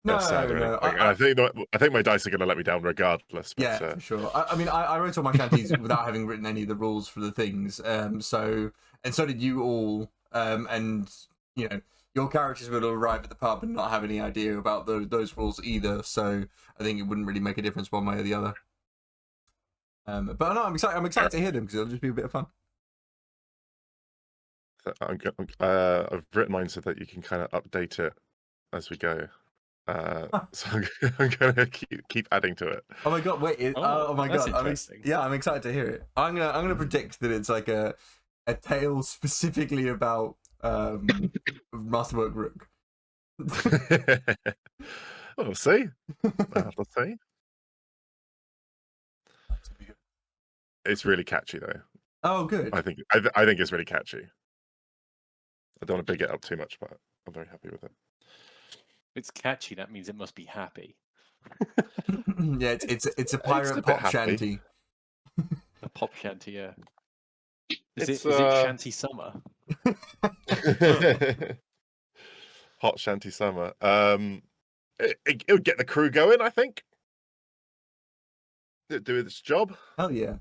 No, sad or anything. no. And I think my dice are going to let me down regardless. But, Yeah, for sure. I mean, I wrote all my shanties without having written any of the rules for the things. So did you all. And you know, your characters will arrive at the pub and not have any idea about those rules either. So I think it wouldn't really make a difference one way or the other. But no, I'm excited. I'm excited to hear them because it'll just be a bit of fun. I've written mine so that you can kind of update it as we go. So I'm gonna keep adding to it. Oh my god! Wait! Oh my that's god! interesting. I'm excited to hear it. I'm gonna predict that it's like a tale specifically about Masterwork Rook. We'll see. Let's see. It's really catchy though. Oh, good. I think it's really catchy. I don't want to big it up too much, but I'm very happy with it. If it's catchy, that means it must be happy. Yeah, it's a pirate pop shanty. A pop shanty, yeah. Is it shanty summer? Hot shanty summer. It would get the crew going, I think. It'd do its job. Hell yeah.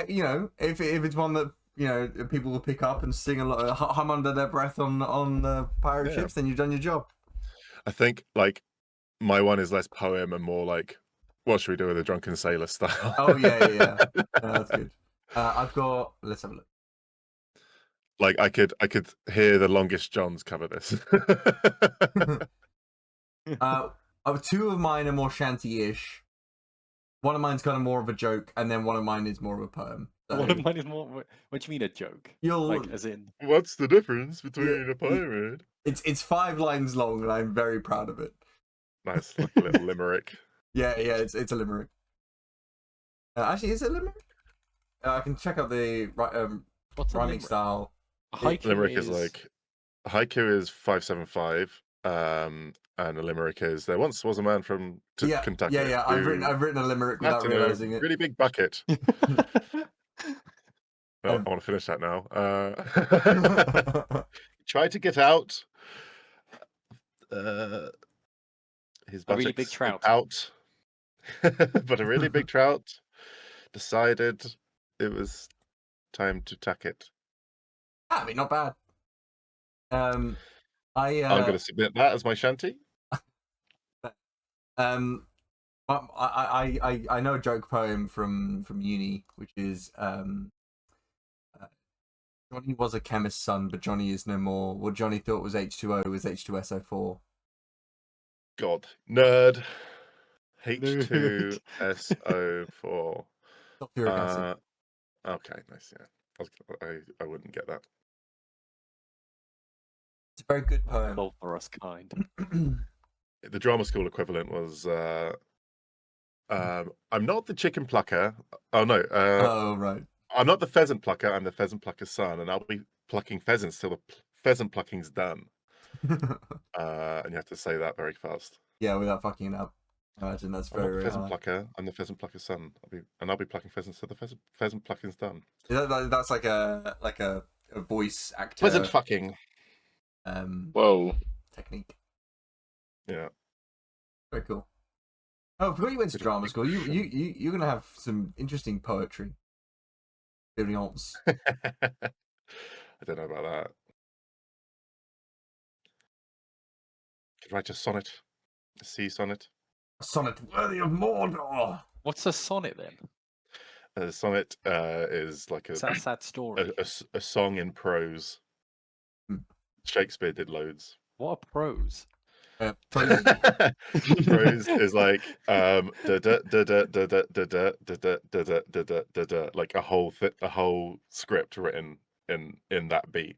You know, if it's one that people will pick up and sing a lot, hum under their breath on the pirate ships, then you've done your job. I think like my one is less poem and more like, what should we do with a drunken sailor style? Oh yeah. That's good. Let's have a look. Like I could hear the Longest Johns cover this. Two of mine are more shanty-ish. One of mine's kind of more of a joke, and then one of mine is more of a poem. So... One of mine is more. What do you mean a joke? Like as in? What's the difference between a poem? It's 5 lines long, and I'm very proud of it. Nice, like a little limerick. Yeah, it's a limerick. Actually, is it a limerick? I can check out the rhyming style. Limerick is like haiku is 575, and a limerick is there once was a man from Kentucky. Yeah. I've written a limerick without realizing it. Really big bucket. Well, I want to finish that now. Try to get out. His a really big trout out, but a really big trout decided it was time to tuck it. I mean, not bad. I'm going to submit that as my shanty. I know a joke poem from uni, which is Johnny was a chemist's son, but Johnny is no more. What Johnny thought was H2O was H2SO4. God, nerd. H2SO4. Okay, nice. Yeah, I wouldn't get that. It's a very good poem. All for us kind. The drama school equivalent was I'm not the chicken plucker. Oh no. Oh right. I'm not the pheasant plucker. I'm the pheasant plucker's son, and I'll be plucking pheasants till the pheasant plucking's done. And you have to say that very fast. Yeah, without fucking it up. I imagine that's very pheasant plucker. I'm the pheasant plucker's son. I'll be plucking pheasants till the pheasant plucking's done. That's like a voice actor. Pheasant fucking. Whoa. Technique. Yeah. Very cool. Oh, before you went to drama school, you're gonna have some interesting poetry. Brilliance. I don't know about that. Could write a sonnet, a sea sonnet. A sonnet worthy of Mordor. What's a sonnet then? A sonnet is like a sad story. A song in prose. Shakespeare did loads. What are prose? Prose is like like a whole script written in that beat.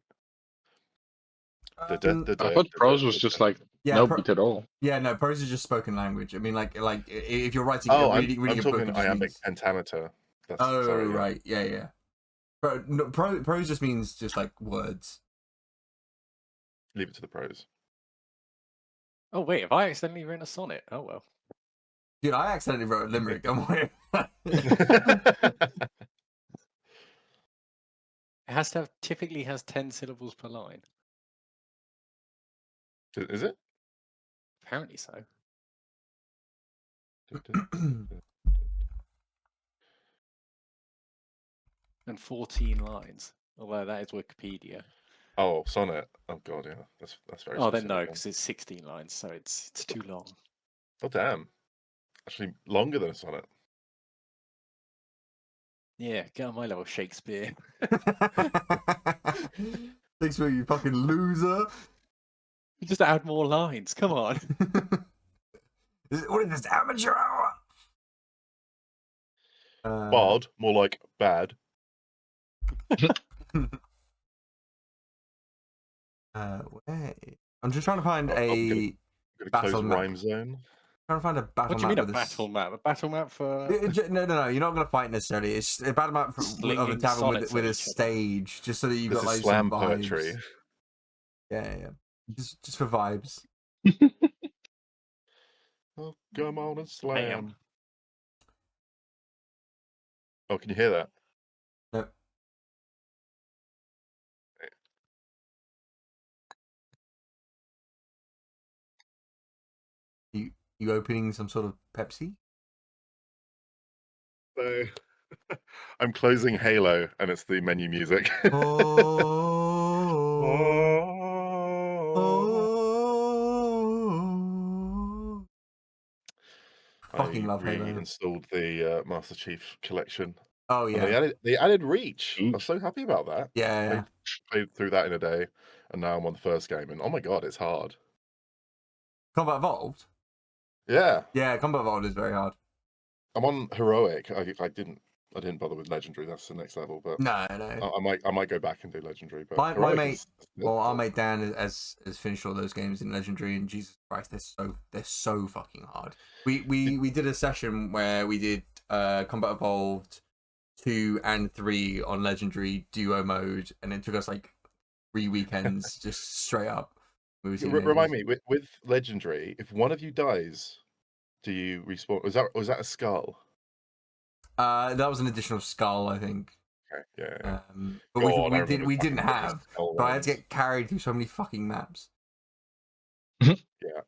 I thought prose was just like no beat at all. Yeah, no, prose is just spoken language. I mean, like if you're writing reading a book, talking iambic pentameter. Right, yeah. Prose just means just like words. Leave it to the prose. Oh wait, have I accidentally written a sonnet? Oh well. Dude, I accidentally wrote a limerick. I'm aware. It typically has 10 syllables per line. Is it? Apparently so. And 14 lines. Although that is Wikipedia. Oh, Sonnet. Oh god, yeah, that's very. Oh, then no, specific. because it's 16 lines, so it's too long. Oh damn, actually longer than a sonnet. Yeah, get on my level, Shakespeare. Shakespeare, you fucking loser. You just add more lines. Come on. What is this, amateur hour? Bard, more like bad. Wait. I'm just trying to find I'm a gonna battle close map. Rhyme Zone. Trying to find a battle What do you map mean a with battle map? A battle map for No. You're not going to fight necessarily. It's a battle map of a slinging tavern sonnets with at a each other? stage, just so that you've This got is like slam some vibes. poetry. Yeah. Just for vibes. Oh, come on and slam. Bam. Oh, can you hear that? Nope. You opening some sort of Pepsi? No. I'm closing Halo, and it's the menu music. Fucking I love Halo. reinstalled the Master Chief Collection. Oh And yeah. they added Reach. Ooh. I was so happy about that. Yeah. Played through that in a day, and now I'm on the first game, and oh my god, it's hard. Combat Evolved? Yeah. Yeah, Combat Evolved is very hard. I'm on heroic. I didn't bother with legendary. That's the next level, but No. I might go back and do legendary. But My heroic mate, is our mate Dan has finished all those games in legendary, and Jesus Christ, they're so fucking hard. We did a session where we did Combat Evolved 2 and 3 on legendary duo mode, and it took us like 3 weekends just straight up. Remind me with legendary, if one of you dies, do you respawn? Was that a skull? That was an additional skull, I think. Okay, yeah. But God, we didn't have. skull So I had to ones. get carried through so many fucking maps. Yeah.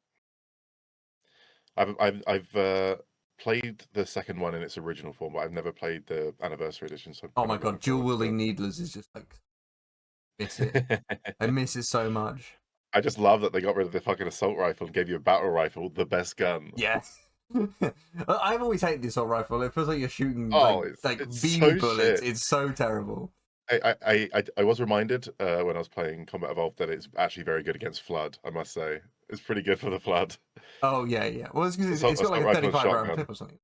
I've played the second one in its original form, but I've never played the anniversary edition. So Oh my god, dual wielding needlers is just like miss it. I miss it so much. I just love that they got rid of the fucking assault rifle and gave you a battle rifle, the best gun. Yes. I've always hated the assault rifle. It feels like you're shooting it's BB so bullets. shit. It's so terrible. I was reminded when I was playing Combat Evolved that it's actually very good against Flood, I must say. It's pretty good for the Flood. Oh, yeah. Well, it's because it's got like a 35 round clip or something.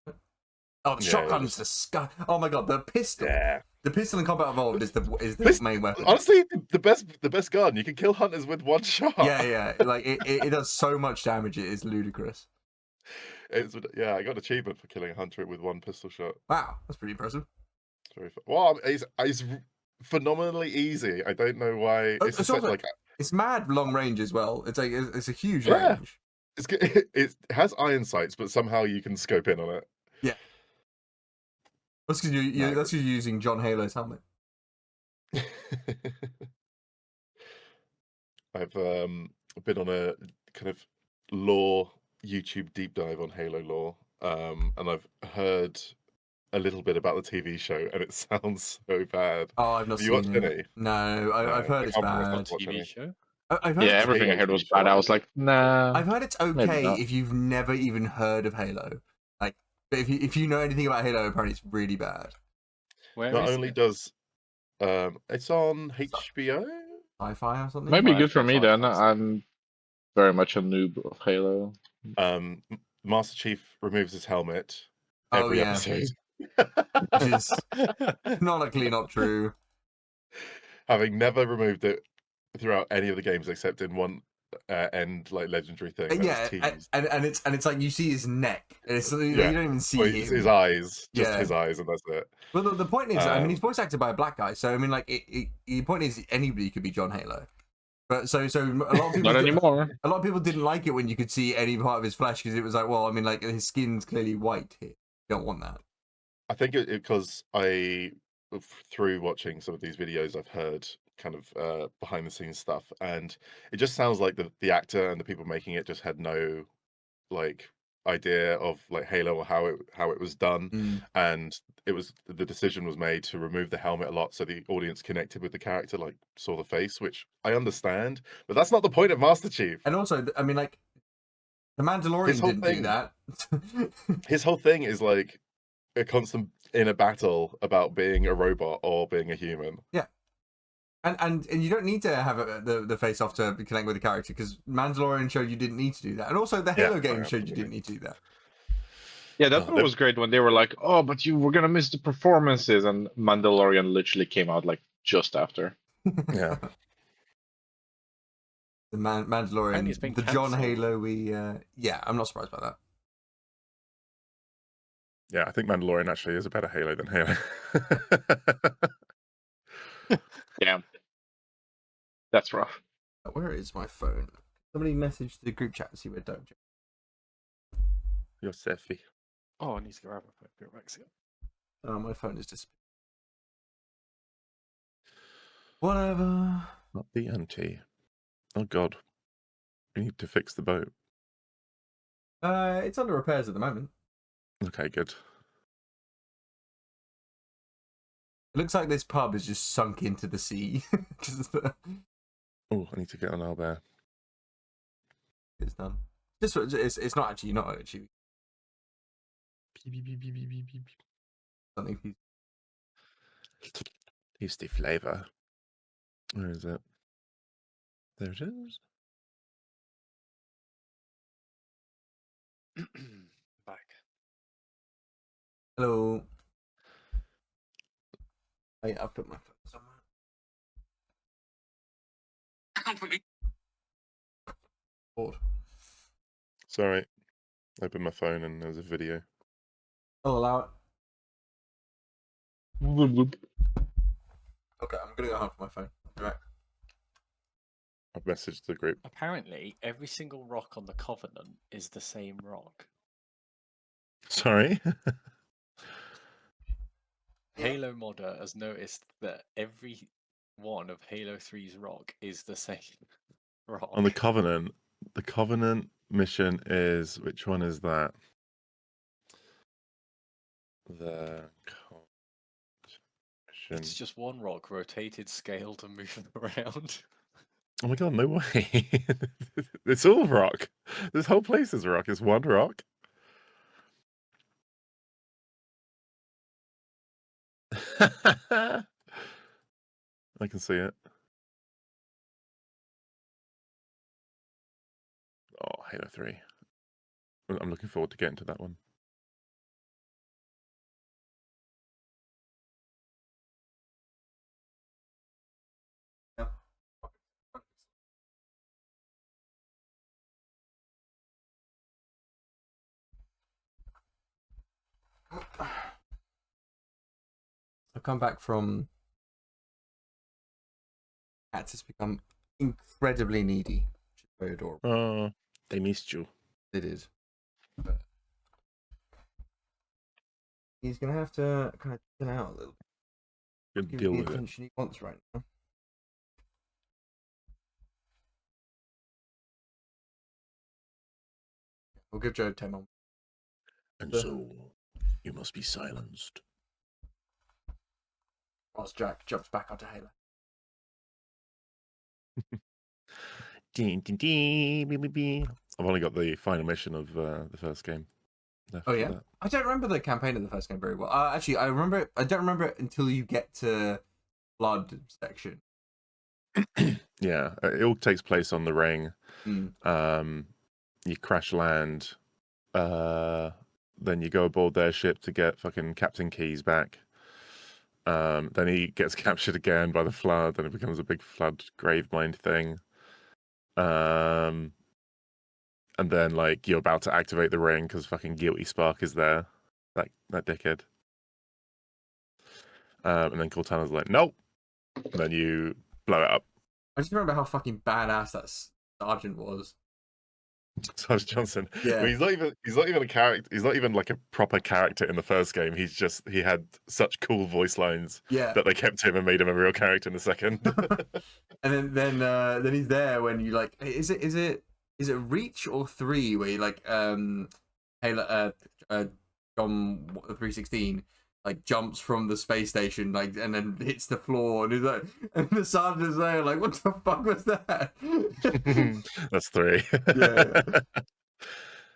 Oh, the shotgun's the sky. Oh my god, the pistol. Yeah. The pistol in Combat Evolved is the main weapon. Honestly, the best gun. You can kill hunters with one shot. Yeah. Like it does so much damage. It is ludicrous. I got an achievement for killing a hunter with one pistol shot. Wow, that's pretty impressive. Well, it's phenomenally easy. I don't know why. It's mad long range as well. It's like it's a huge range. It has iron sights, but somehow you can scope in on it. Yeah. That's because you're using John Halo's helmet. I've been on a kind of lore YouTube deep dive on Halo lore, and I've heard a little bit about the TV show, and it sounds so bad. Oh, I've not Have you seen watched it. any? No, I've heard it's bad. TV show? I've heard everything I heard was bad. I was like, nah. I've heard it's okay if you've never even heard of Halo. Like, but if you know anything about Halo, apparently it's really bad. Not only does it's on HBO, Sci-fi or something. Maybe good for me then. I'm very much a noob of Halo. Master Chief removes his helmet every episode. Which is canonically not true. Having never removed it throughout any of the games except in one end legendary thing. Yeah, and it's like you see his neck, and it's you don't even see his eyes, his eyes, and that's it. Well, the point is, I mean, he's voice acted by a black guy, so I mean, like, the point is, anybody could be John Halo. But so a lot of people not anymore. A lot of people didn't like it when you could see any part of his flesh because it was like, well, I mean, like his skin's clearly white here. You don't want that. I think because through watching some of these videos, I've heard kind of behind the scenes stuff, and it just sounds like the actor and the people making it just had no like idea of like Halo or how it was done, Mm. and the decision was made to remove the helmet a lot so the audience connected with the character, like saw the face, which I understand, but that's not the point of Master Chief. And also, I mean, like, the Mandalorian didn't do that. His whole thing is like a constant inner battle about being a robot or being a human. Yeah. And you don't need to have the face off to connect with the character, because Mandalorian showed you didn't need to do that, and also the Halo game showed you didn't need to do that. Yeah, that one was great when they were like, "Oh, but you were gonna miss the performances," and Mandalorian literally came out like just after. Yeah. The Mandalorian, It's been the John cancelled. Halo. Yeah, I'm not surprised by that. Yeah, I think Mandalorian actually is a better Halo than Halo. Yeah, that's rough. Where is my phone? Somebody message the group chat to see where Doug. You're Seffi. Oh, I need to grab a bit of Rexia. Oh, my phone is just. Whatever. Not the anti. Oh God, we need to fix the boat. It's under repairs at the moment. Okay, good. It looks like this pub is just sunk into the sea. Oh, I need to get on Albert. It's done. It's not actually. Something. Tasty flavor. Where is it? There it is. Back. Hello. I've put my phone somewhere. Bored. Sorry. Open my phone and there's a video. I'll allow it. Whoop. Okay, I'm gonna go home for my phone. All right. I've messaged the group. Apparently, every single rock on the Covenant is the same rock. Sorry. Halo modder has noticed that every one of Halo 3's rock is the same rock. On the Covenant mission is, which one is that? The mission. It's just one rock rotated, scaled, and moving around. Oh my God, no way. It's all rock. This whole place is rock. It's one rock. I can see it. Oh, Halo 3. I'm looking forward to getting to that one. Yeah. I've come back from. Cats has become incredibly needy, which is very adorable. Oh, they missed you. They did. But he's gonna have to kind of chill out a little. Good Give deal the with it. attention he wants right now. We'll give Joe 10 on. And so, you must be silenced. Whilst Jack jumps back onto Halo. I've only got the final mission of the first game left. Oh yeah, I don't remember the campaign of the first game very well. Actually, I remember it. I don't remember it until you get to Blood section. Yeah, it all takes place on the ring. You crash land, then you go aboard their ship to get fucking Captain Keyes back. Then he gets captured again by the flood, and it becomes a big flood grave mind thing. And then like you're about to activate the ring because fucking Guilty Spark is there, that dickhead. And then Cortana's like, nope. And then you blow it up. I just remember how fucking badass that sergeant was. Sarge Johnson. Yeah. I mean, he's not even a character. He's not even like a proper character in the first game. He had such cool voice lines that they kept him and made him a real character in the second. And then he's there when you like, is it Reach or 3 where you like Halo, John 316, like jumps from the space station, like, and then hits the floor, and he's like, and the sergeant's there, like, what the fuck was that? That's 3. Yeah.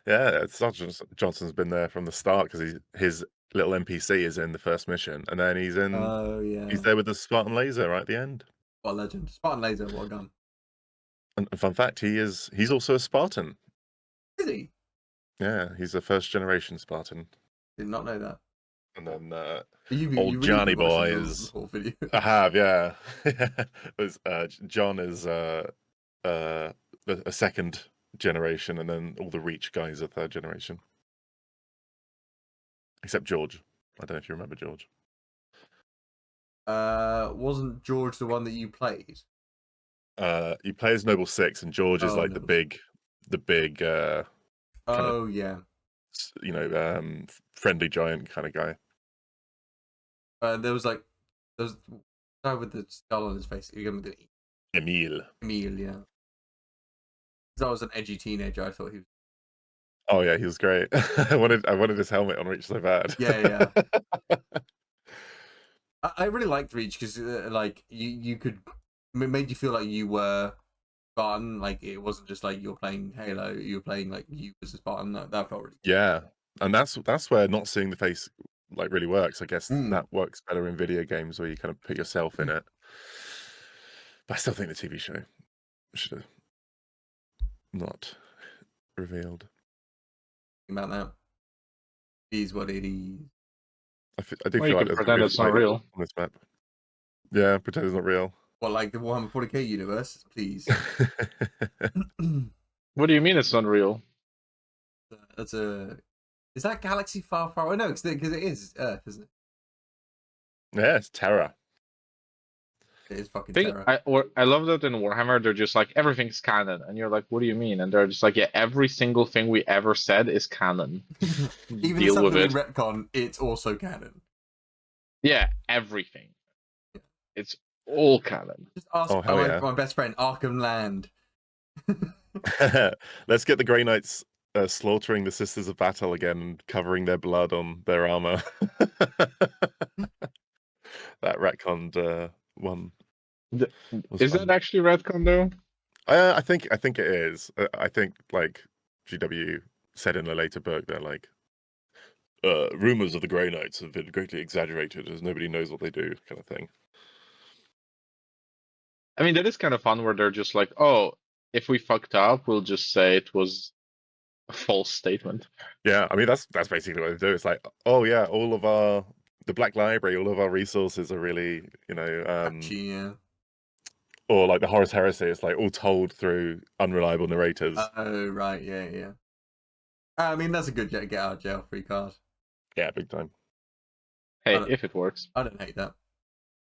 Yeah, Sergeant Johnson's been there from the start because his little NPC is in the first mission, and then he's Oh yeah. there with the Spartan laser right at the end. What a legend. Spartan laser, what a gun. And fun fact, he's also a Spartan. Is he? Yeah, he's a first generation Spartan. Did not know that. And then You old really Johnny been watching boy the is. whole video. I have, yeah. John is a second generation, and then all the Reach guys are third generation. Except George. I don't know if you remember George. Wasn't George the one that you played? You play as Noble 6, and George is like Noble. the big Oh yeah. Friendly giant kind of guy. There was a guy with the skull on his face. You remember Emile. Emile, yeah. Because I was an edgy teenager, I thought he was. Oh yeah, he was great. I wanted his helmet on Reach so bad. Yeah. I really liked Reach because like you could, it made you feel like you were Spartan. Like it wasn't just like you're playing Halo. You were playing like you as a Spartan. That felt really. Yeah, and that's where not seeing the face like really works. I guess that works better in video games where you kind of put yourself in it. But I still think the TV show should have not revealed About that. Is what it is. I do Well, feel you like can there's a pretend real it's not fight real. on this map. Yeah, pretend it's not real. Well, like the Warhammer 40k universe, please. What do you mean it's not real? That's a. Is that galaxy far, far away? No, because it is Earth, isn't it? Yeah, it's Terra. It is fucking Terra. I love that in Warhammer they're just like everything's canon, and you're like, what do you mean? And they're just like, yeah, every single thing we ever said is canon. Even the Deal stuff with that it. we retcon, it's also canon. Yeah, everything. It's all canon. Just ask my best friend, Arkham Land. Let's get the Grey Knights slaughtering the Sisters of Battle again and covering their blood on their armor. That retconned one. Is that actually retcon though? I think it is. I think like GW said in a later book, they're like, rumors of the Grey Knights have been greatly exaggerated as nobody knows what they do, kind of thing. I mean, that is kind of fun where they're just like, oh, if we fucked up, we'll just say it was a false statement. Yeah, I mean that's basically what they do. It's like, oh yeah, the Black Library, all of our resources are really, Yeah. Or like the Horus Heresy, it's like all told through unreliable narrators. Oh right, yeah. I mean that's a good get out of jail free card. Yeah, big time. Hey, if it works. I don't hate that.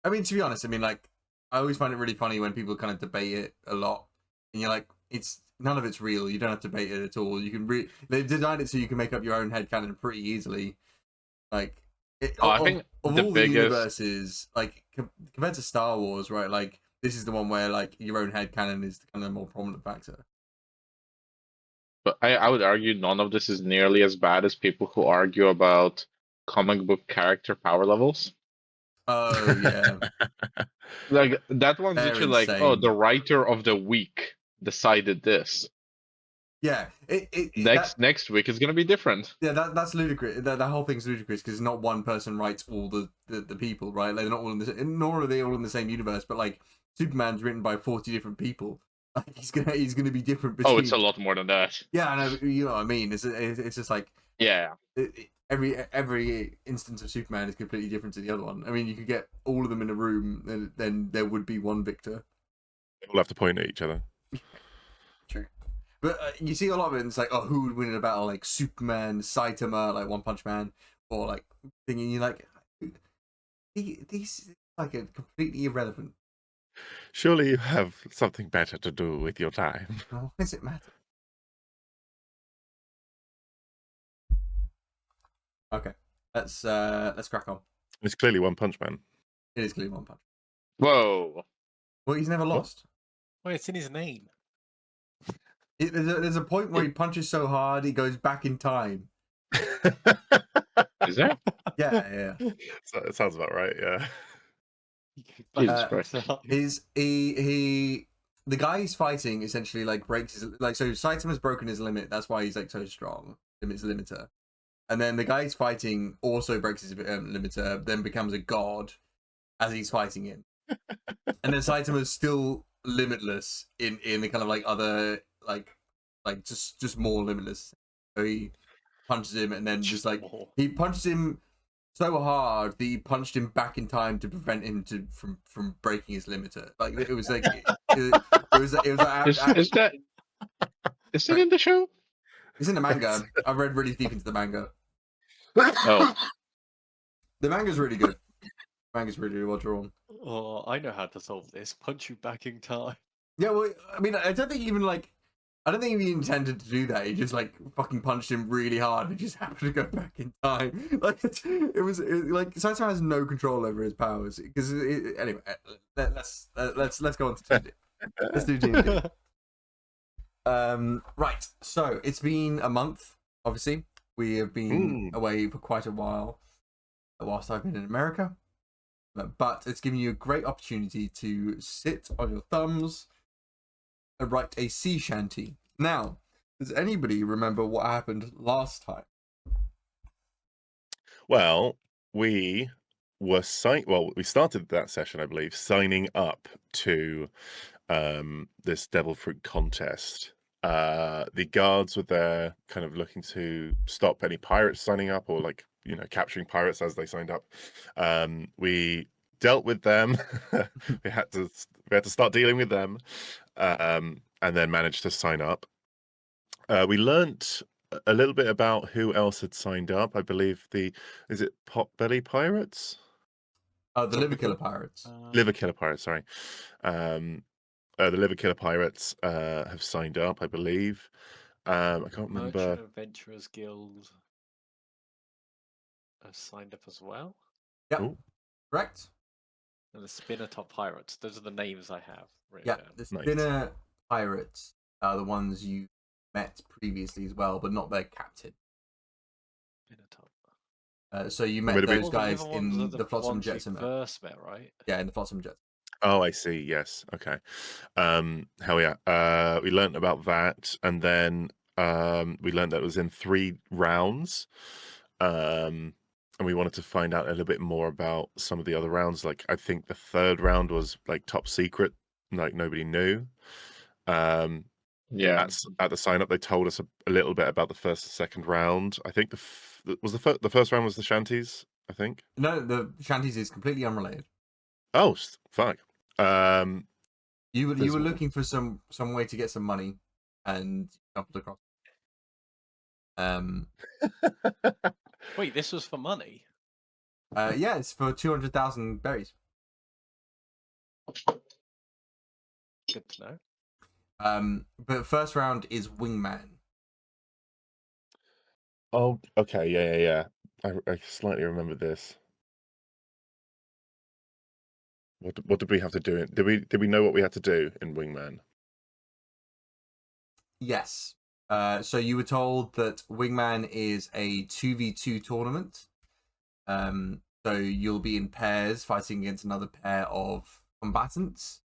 I mean, to be honest, I mean, like, I always find it really funny when people kind of debate it a lot, and you're like, none of it's real. You don't have to debate it at all. You can they've designed it so you can make up your own headcanon pretty easily. Like, I think of the all biggest... the universes, like compared to Star Wars, right? Like, this is the one where like your own headcanon is kind of the more prominent factor. But I would argue none of this is nearly as bad as people who argue about comic book character power levels. Oh yeah. Like that one's They're literally like, oh, insane. the writer of the week decided this. Yeah. Next week is gonna be different. Yeah, that's ludicrous. That whole thing's ludicrous because not one person writes all the people, right? Like, they're not all in the, nor are they all in the same universe. But like, Superman's written by 40 different people. Like, he's gonna be different. Between... Oh, it's a lot more than that. Yeah, I know. You know what I mean? It's just like, yeah. Every instance of Superman is completely different to the other one. I mean, you could get all of them in a room, and then there would be one victor. We'll have to point at each other. True. But you see a lot of it, and it's like, oh, who would win in a battle? Like Superman, Saitama, like One Punch Man, or like thinking you're like, these like are completely irrelevant. Surely you have something better to do with your time. Why does it matter? Okay, let's crack on. It's clearly One Punch Man. It is clearly One Punch. Whoa. Well, he's never lost. Well, it's in his name. There's a point where he punches so hard he goes back in time. Is there? Yeah. So it sounds about right. Yeah. Jesus Uh, Christ. Is the guy he's fighting essentially like breaks his so Saitama's broken his limit. That's why he's like so strong. Limit's limiter. And then the guy he's fighting also breaks his limiter, then becomes a god as he's fighting him. And then Saitama's still limitless in the kind of like other like just more limitless. So he punches him and then just like he punches him so hard that he punched him back in time to prevent him from breaking his limiter. Like it was like it was Is that in the show? It's in the manga. I've read really deep into the manga. Oh, The manga's really good. The manga's really well drawn. Oh, I know how to solve this. Punch you back in time. Yeah, well, I mean, I don't think he intended to do that. He just like fucking punched him really hard. It just happened to go back in time. Like it was like Saitama has no control over his powers because anyway. Let's go on to D&D. Let's do D&D. Right. So it's been a month. Obviously, we have been away for quite a while, whilst I've been in America. But it's giving you a great opportunity to sit on your thumbs and write a sea shanty. Now, does anybody remember what happened last time? Well, we were we started that session, I believe, signing up to this devil fruit contest. The guards were there kind of looking to stop any pirates signing up or like, capturing pirates as they signed up. We dealt with them. we had to start dealing with them, and then managed to sign up. We learnt a little bit about who else had signed up. I believe is it Potbelly Pirates? The Liver Killer Pirates. Liver Killer Pirates, sorry. The Liver Killer Pirates have signed up, I believe. I can't remember. Merchant Adventurers Guild has signed up as well. Yeah, correct. And the Spinner Top Pirates. Those are the names I have written Yeah, down. the Spinner Pirates are the ones you met previously as well, but not their captain. Spinner Top. So you met those guys the in the Flotsam ones we Jetsam. first met, right? Yeah, in the Flotsam Jetsam. Oh, I see. Yes. Okay. Hell yeah. We learnt about that, and then we learned that it was in 3 rounds. And we wanted to find out a little bit more about some of the other rounds. Like, I think the 3rd round was like top secret, like nobody knew. yeah. At the sign up, they told us a little bit about the 1st and 2nd round. I think the first round was the Shanties, I think. No, the Shanties is completely unrelated. Oh, fuck. You were looking for some way to get some money, and stumbled across. Wait, this was for money? Yeah, it's for 200,000 berries. Good to know. But first round is Wingman. Oh, okay, yeah. I slightly remember this. What did we have to do? Did we know what we had to do in Wingman? Yes. So you were told that Wingman is a 2v2 tournament. So you'll be in pairs fighting against another pair of combatants.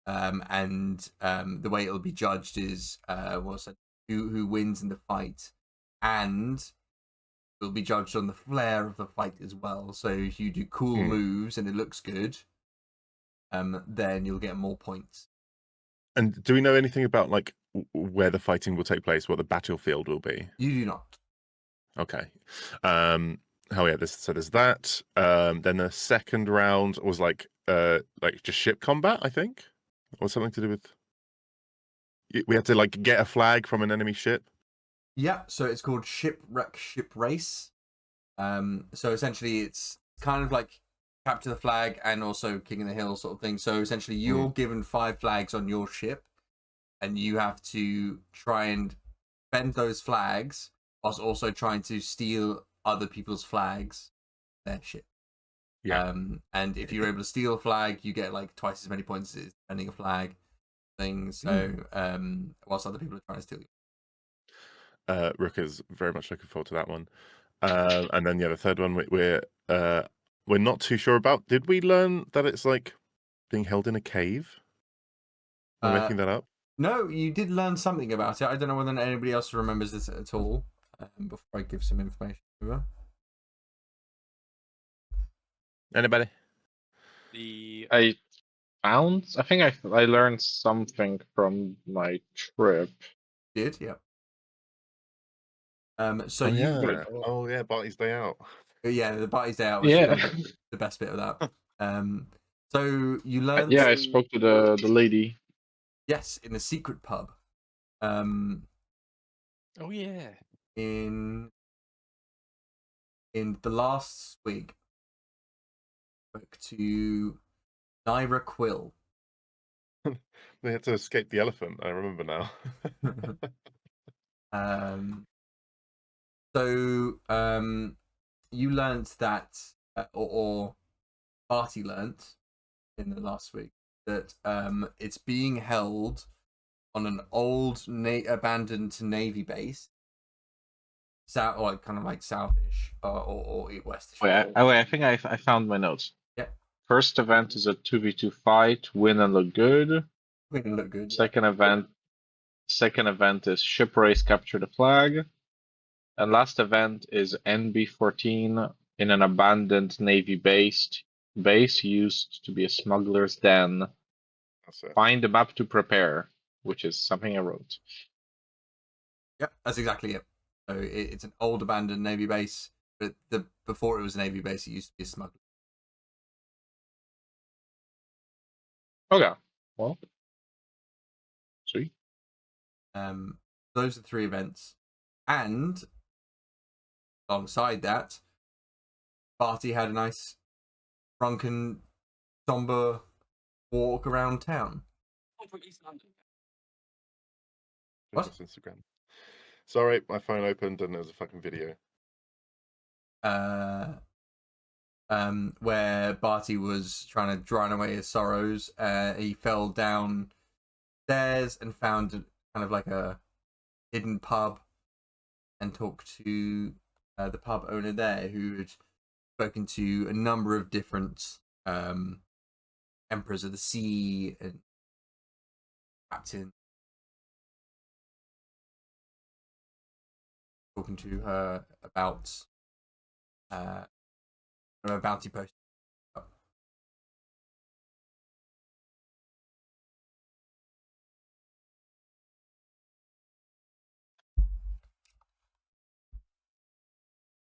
And the way it'll be judged is who wins in the fight, and it'll be judged on the flair of the fight as well. So if you do cool moves and it looks good, then you'll get more points. And do we know anything about like where the fighting will take place, what the battlefield will be? You do not. Okay. Hell yeah, there's that. Then the 2nd round was like just ship combat, I think. Or something to do with we had to like get a flag from an enemy ship. Yeah, so it's called Shipwreck Ship Race. So essentially it's kind of like capture the flag and also King of the Hill sort of thing. So essentially you're given 5 flags on your ship, and you have to try and bend those flags whilst also trying to steal other people's flags, their ship. Yeah. And if you're able to steal a flag, you get like twice as many points as defending a flag thing. So whilst other people are trying to steal you. Rooker's very much looking forward to that one. And then the third one we're not too sure about. Did we learn that it's like being held in a cave? Am I making that up? No, you did learn something about it. I don't know whether anybody else remembers this at all. Before I give some information over. Anybody? I think I learned something from my trip. Did, yeah. So Oh, you yeah. Oh yeah, Barty's day out. yeah, the party's day out was Yeah. kind of the best bit of that. So you learned Yeah, I spoke to the lady. yes, in a secret pub. Oh yeah. In the last week, spoke to Naira Quill. They had to escape the elephant. I remember now. So you learnt that, or Barty learnt in the last week that it's being held on an old abandoned Navy base, south, or kind of like southish, or westish. Wait, I think I found my notes. Yeah. First event is a 2v2 fight, win and look good. Win and look good. Second event is ship race, capture the flag. And last event is NB-14 in an abandoned Navy base used to be a smuggler's den. That's it. Find the map to prepare, which is something I wrote. Yep, that's exactly it. So it's an old abandoned Navy base, but before it was a Navy base, it used to be a smuggler. Okay, well, sweet. Those are 3 events, and alongside that, Barty had a nice, drunken, somber walk around town. From East London. What? Just Instagram. Sorry, my phone opened and there was a fucking video. Where Barty was trying to drown away his sorrows. He fell down stairs and found kind of like a hidden pub and talked to the pub owner there, who had spoken to a number of different emperors of the sea and captain. Talking to her about a bounty post.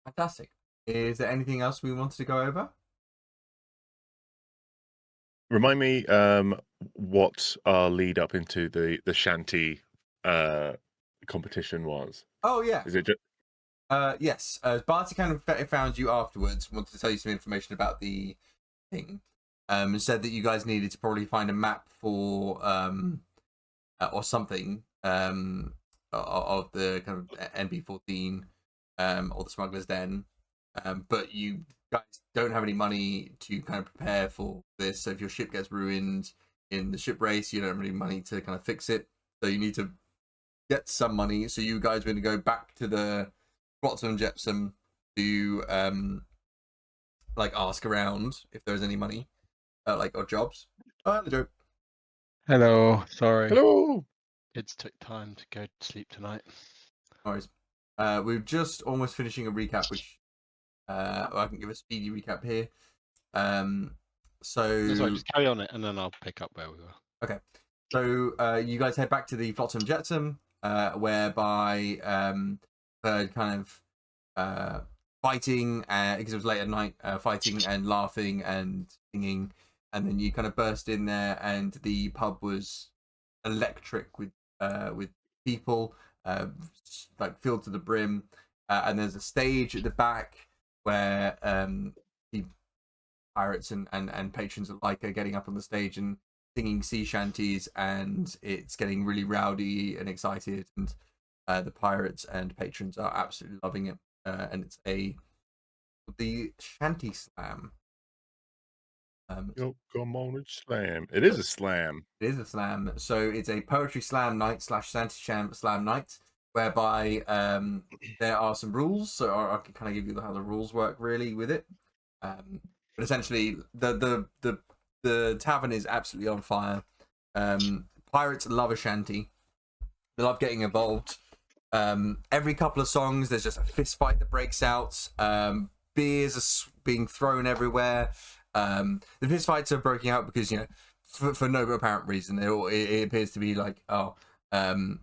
Fantastic. Is there anything else we wanted to go over? Remind me what our lead up into the Shanty competition was. Oh yeah. Is it just Yes. Barty kind of found you afterwards. Wanted to tell you some information about the thing. Said that you guys needed to probably find a map for or something of the kind of NB-14 or the Smuggler's Den, but you guys don't have any money to kind of prepare for this. So if your ship gets ruined in the ship race, you don't have any money to kind of fix it. So you need to get some money. So you guys are going to go back to the Flotsam and Jetsam to like ask around if there's any money, like odd jobs. Oh, hello, Joe. Hello, sorry. hello? Kids took time to go to sleep tonight. No worries. We're just almost finishing a recap, which I can give a speedy recap here. So Sorry, just carry on it and then I'll pick up where we were. okay. So you guys head back to the Flotsam Jetsam, whereby heard kind of fighting because it was late at night, fighting and laughing and singing, and then you kind of burst in there, and the pub was electric with people, like filled to the brim, and there's a stage at the back where the pirates and patrons alike are getting up on the stage and singing sea shanties, and it's getting really rowdy and excited, and the pirates and patrons are absolutely loving it, and it's the Shanty Slam. Yo, come on and slam. It is a slam. It is a slam, so it's a poetry slam night / Shanty Slam night. whereby there are some rules. So I can kind of give you how the rules work really with it. But essentially, the tavern is absolutely on fire. Pirates love a shanty. They love getting involved. Every couple of songs, there's just a fist fight that breaks out. Beers are being thrown everywhere. The fist fights are breaking out because, you know, for no apparent reason. It appears to be like, one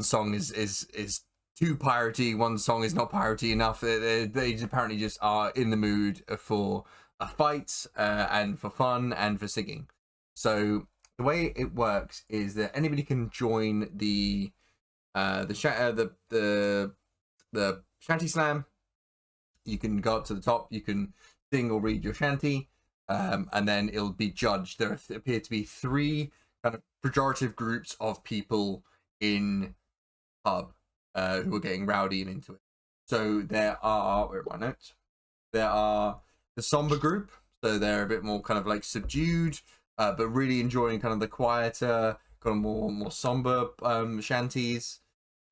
song is too piratey, one song is not piratey enough. They apparently just are in the mood for a fight and for fun and for singing. So the way it works is that anybody can join the shanty slam. You can go up to the top. You can sing or read your shanty, and then it'll be judged. There appear to be 3 kind of pejorative groups of people in pub who are getting rowdy and into it. So there are, where are my notes? There are the somber group, so they're a bit more kind of like subdued, but really enjoying kind of the quieter, kind of more somber shanties.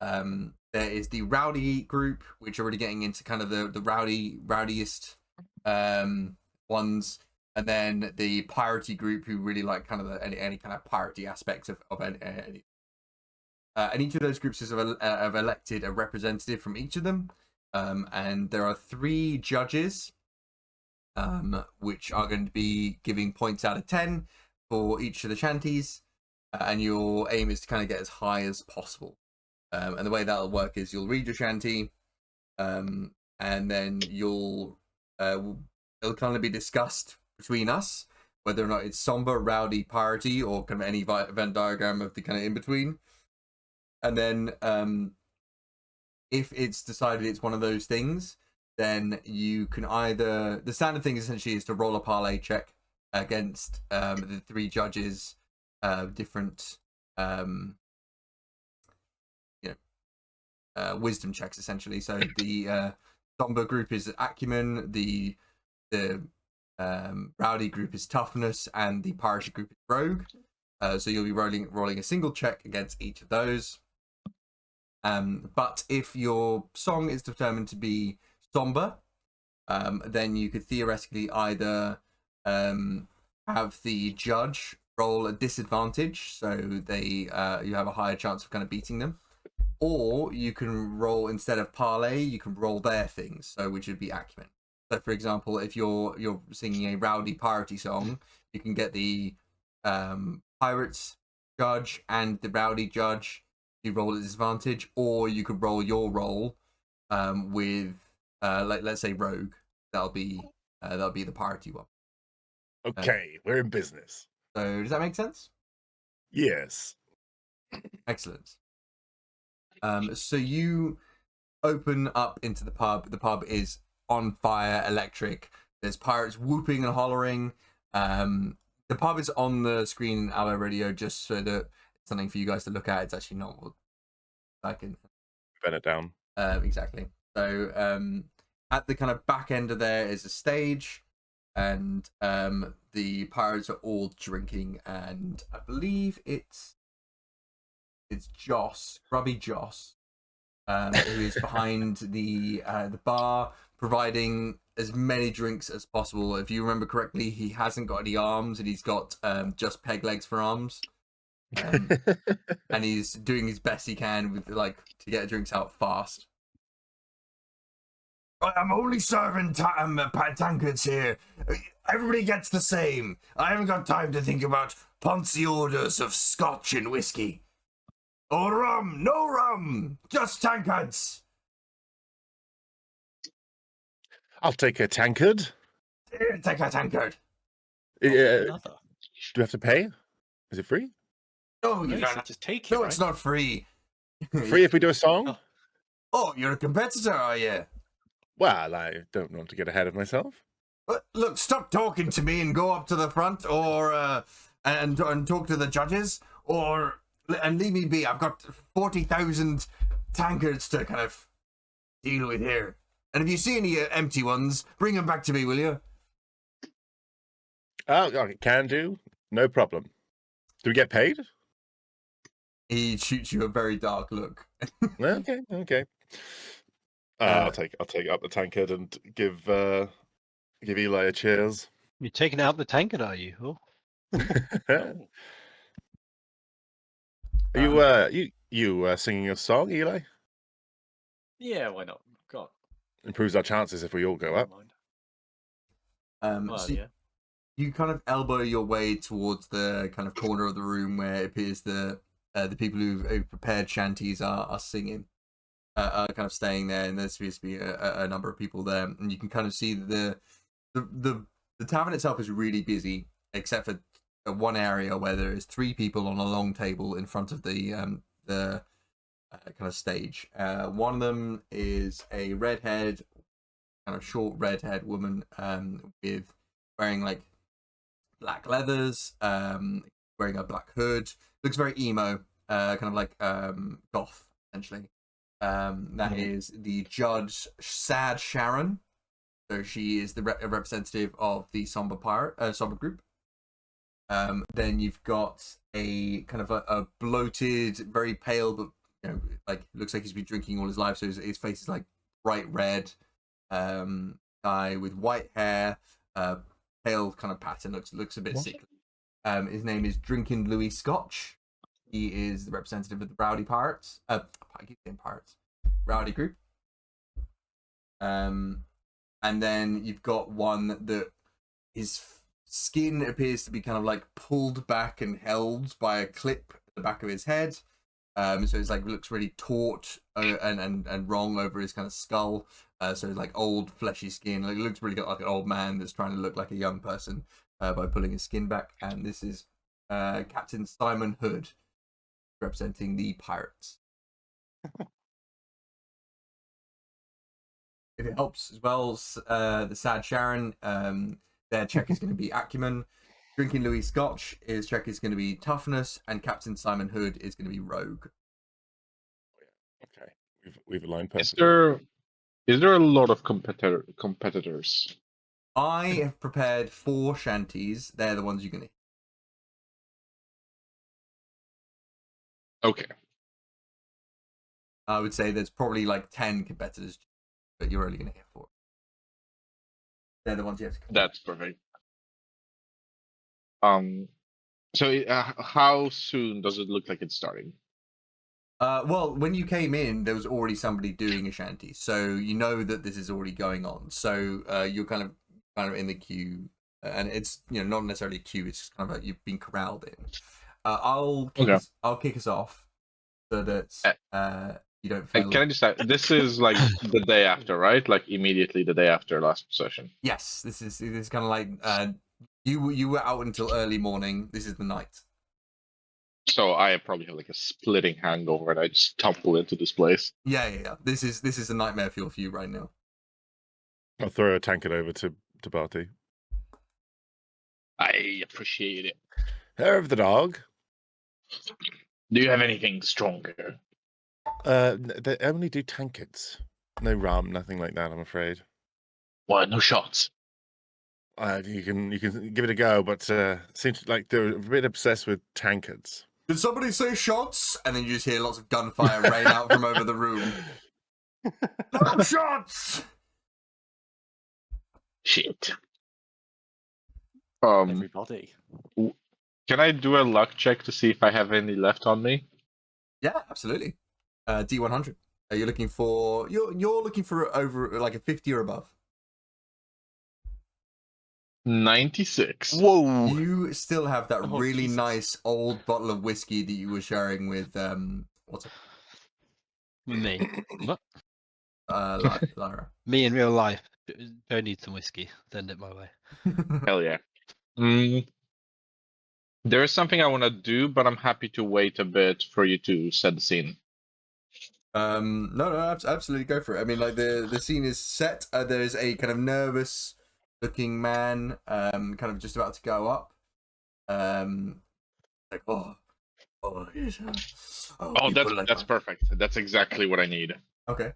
There is the rowdy group, which are really getting into kind of the rowdiest ones, and then the piratey group, who really like kind of any kind of piratey aspect of any. And each of those groups have elected a representative from each of them, and there are 3 judges, which are going to be giving points out of 10 for each of the shanties, and your aim is to kind of get as high as possible. And the way that'll work is you'll read your shanty, and then it'll kind of be discussed between us whether or not it's somber, rowdy, piratey, or kind of any Venn diagram of the kind of in between. And then if it's decided it's one of those things, then you can either, the standard thing essentially is to roll a parlay check against the 3 judges, different wisdom checks essentially. So the somber group is acumen, the rowdy group is toughness, and the piratey group is rogue. So you'll be rolling a single check against each of those. But if your song is determined to be somber, then you could theoretically either have the judge roll a disadvantage, so they you have a higher chance of kind of beating them, or you can roll, instead of parlay, you can roll their things, so which would be acumen. So for example, if you're singing a rowdy piratey song, you can get the pirates judge and the rowdy judge, you roll a disadvantage, or you could roll your roll with like, let's say rogue. That'll be the piratey one. Okay, we're in business. So does that make sense? Yes. Excellent. So you open up into the pub. The pub is on fire, electric. There's pirates whooping and hollering. The pub is on the screen, our radio, just so that it's something for you guys to look at. It's actually not what I can Bend it down. exactly. So at the kind of back end of there is a stage, and the pirates are all drinking, and I believe it's Joss, Grubby Joss, who is behind the bar, providing as many drinks as possible. If you remember correctly, he hasn't got any arms, and he's got just peg legs for arms. And he's doing his best he can with to get drinks out fast. I'm only serving tankards here. Everybody gets the same. I haven't got time to think about poncy orders of scotch and whiskey. Or rum, no rum, just tankards. I'll take a tankard. Here, take a tankard. Do Another. we have to pay? Is it free? No, No, you you said don't. just take it. No, right? it's not free. Free if we do a song? Oh. Oh, you're a competitor, are you? Well, I don't want to get ahead of myself. Look, stop talking to me and go up to the front, or and talk to the judges, and leave me be. I've got 40,000 tankards to kind of deal with here. And if you see any empty ones, bring them back to me, will you? Oh, okay, can do. No problem. Do we get paid? He shoots you a very dark look. Okay. I'll take up the tankard and give Eli a cheers. You're taking out the tankard, are you? Oh. Are you singing a song, Eli? Yeah, why not? God, Improves our chances if we all go up. Well, So yeah. you kind of elbow your way towards the kind of corner of the room where it appears the people who've prepared shanties are singing, are kind of staying there, and there seems to be a number of people there, and you can kind of see the tavern itself is really busy, except for one area where there is 3 people on a long table in front of the kind of stage. One of them is a redhead, kind of short redhead woman, with wearing like black leathers, wearing a black hood, looks very emo, kind of like goth essentially. That is the judge, Sad Sharon. So she is the representative of the somber group. Then you've got a kind of a bloated, very pale, but like looks like he's been drinking all his life, so his face is like bright red. Guy with white hair, pale kind of pattern, looks a bit sickly. His name is Drinking Louis Scotch. He is the representative of the Rowdy Pirates. I keep saying Pirates. Rowdy group. And then you've got one that his skin appears to be kind of like pulled back and held by a clip at the back of his head. So it's like looks really taut and wrong over his kind of skull. So it's like old fleshy skin. Like, it looks really like an old man that's trying to look like a young person by pulling his skin back. And this is Captain Simon Hood, representing the pirates. If it helps as well, the Sad Sharon, their check is going to be acumen. Drinking Louis Scotch, his check is going to be toughness, and Captain Simon Hood is going to be rogue. Okay, we've aligned perfectly. Is there a lot of competitors? I have prepared 4 shanties. They're the ones you're going to hit. Okay. I would say there's probably like 10 competitors, but you're only going to hit 4. They're the ones you have to complete. That's perfect. So how soon does it look like it's starting? Well, when you came in, there was already somebody doing a shanty, so you know that this is already going on. So you're kind of in the queue, and it's not necessarily a queue. It's just kind of like you've been corralled in. I'll kick us off so that you don't fail. Can I just say, this is like the day after, right? Like immediately the day after last session. Yes, this is kind of like you were out until early morning. This is the night. So I probably have like a splitting hangover, and I just tumble into this place. Yeah. This is a nightmare fuel for you right now. I'll throw a tankard over to Barty. I appreciate it. Hair of the dog. Do you have anything stronger? They only do tankards. No rum, nothing like that, I'm afraid. What? No shots? You can give it a go, but seems like they're a bit obsessed with tankards. Did somebody say shots? And then you just hear lots of gunfire rain out from over the room. No shots! Shit. Everybody. Can I do a luck check to see if I have any left on me? Yeah, absolutely. D100. You're looking for over like a 50 or above. 96. Whoa! You still have that Oh, really Jesus. nice old bottle of whiskey that you were sharing with what's it? Me. What? Lyra. Me in real life. Don't need some whiskey. Send it my way. Hell yeah. There is something I want to do, but I'm happy to wait a bit for you to set the scene. No, absolutely go for it. I mean, like the scene is set. There's a kind of nervous looking man, kind of just about to go up. Like That's perfect. That's exactly what I need. Okay.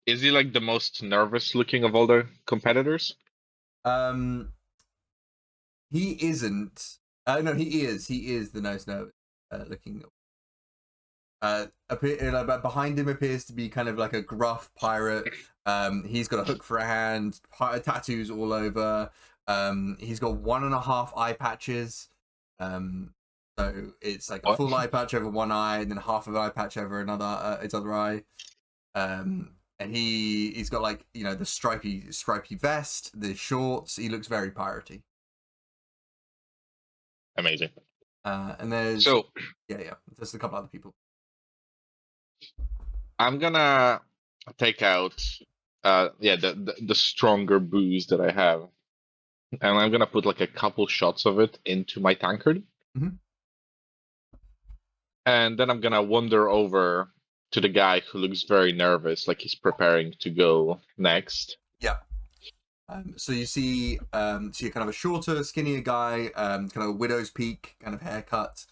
Is he like the most nervous looking of all the competitors? He isn't. No, he is. He is the most nervous looking Behind him appears to be kind of like a gruff pirate. He's got a hook for a hand, tattoos all over. He's got 1.5 eye patches. So it's like a full eye patch over one eye, and then half of an eye patch over another its other eye. And he's got like the stripy vest, the shorts. He looks very piratey. Amazing. And there's there's a couple other people. I'm gonna take out the stronger booze that I have, and I'm gonna put like a couple shots of it into my tankard. Mhm. And then I'm gonna wander over to the guy who looks very nervous, like he's preparing to go next. Yeah. So you see kind of a shorter, skinnier guy, kind of a widow's peak kind of haircut,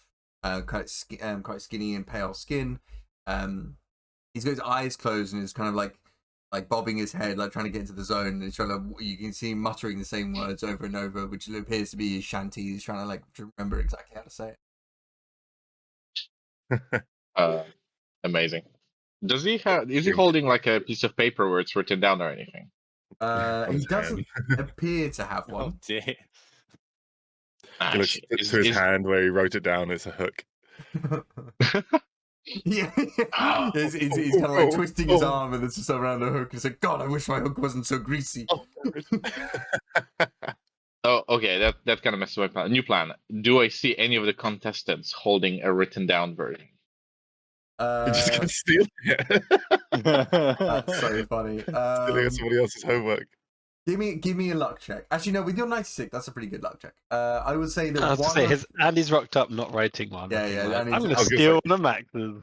quite skinny and pale skin. He's got his eyes closed and is kind of like bobbing his head, like trying to get into the zone. And he's trying to, you can see him muttering the same words over and over, which appears to be his Shanty. He's trying to like remember exactly how to say it. Amazing. Does he have? Is he holding like a piece of paper where it's written down or anything? He doesn't appear to have Oh one. dear. He looks to his hand where he wrote it down. It's a hook. Yeah, he's kind of like twisting his arm, and it's just around the hook. He's like, God, I wish my hook wasn't so greasy. Oh, okay. That kind of messes with my plan. New plan. Do I see any of the contestants holding a written down version? You're just gonna steal it. That's so funny. Stealing somebody else's homework. Give me a luck check. Actually, no, with your 96, that's a pretty good luck check. I would say that I was going to say, Andy's rocked up not writing one. Yeah. I'm going to steal the maxes.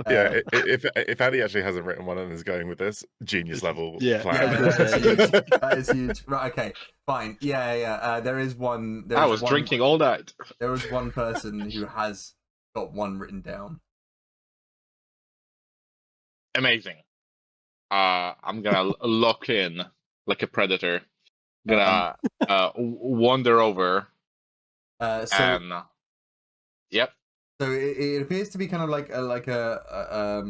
Yeah, if Andy actually hasn't written one and is going with this, genius level plan. That is huge. Right, okay, fine. Yeah. There is one. I was drinking all night. There is one person who has got one written down. Amazing. I'm gonna lock in like a predator. Gonna wander over. Yep. So it appears to be kind of like a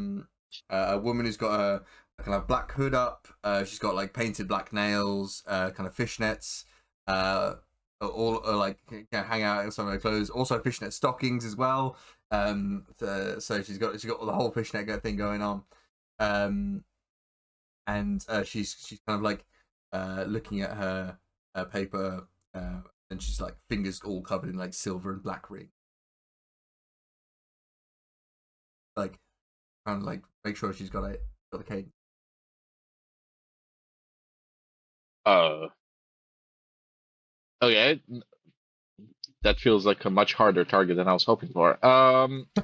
woman who's got a kind of black hood up. She's got like painted black nails, kind of fishnets, all like hang out in some of her clothes. Also fishnet stockings as well. So she's got the whole fishnet thing going on. And she's kind of like looking at her paper, and she's like fingers all covered in like silver and black ring. Like trying to like make sure she's got the cadence. Okay. That feels like a much harder target than I was hoping for.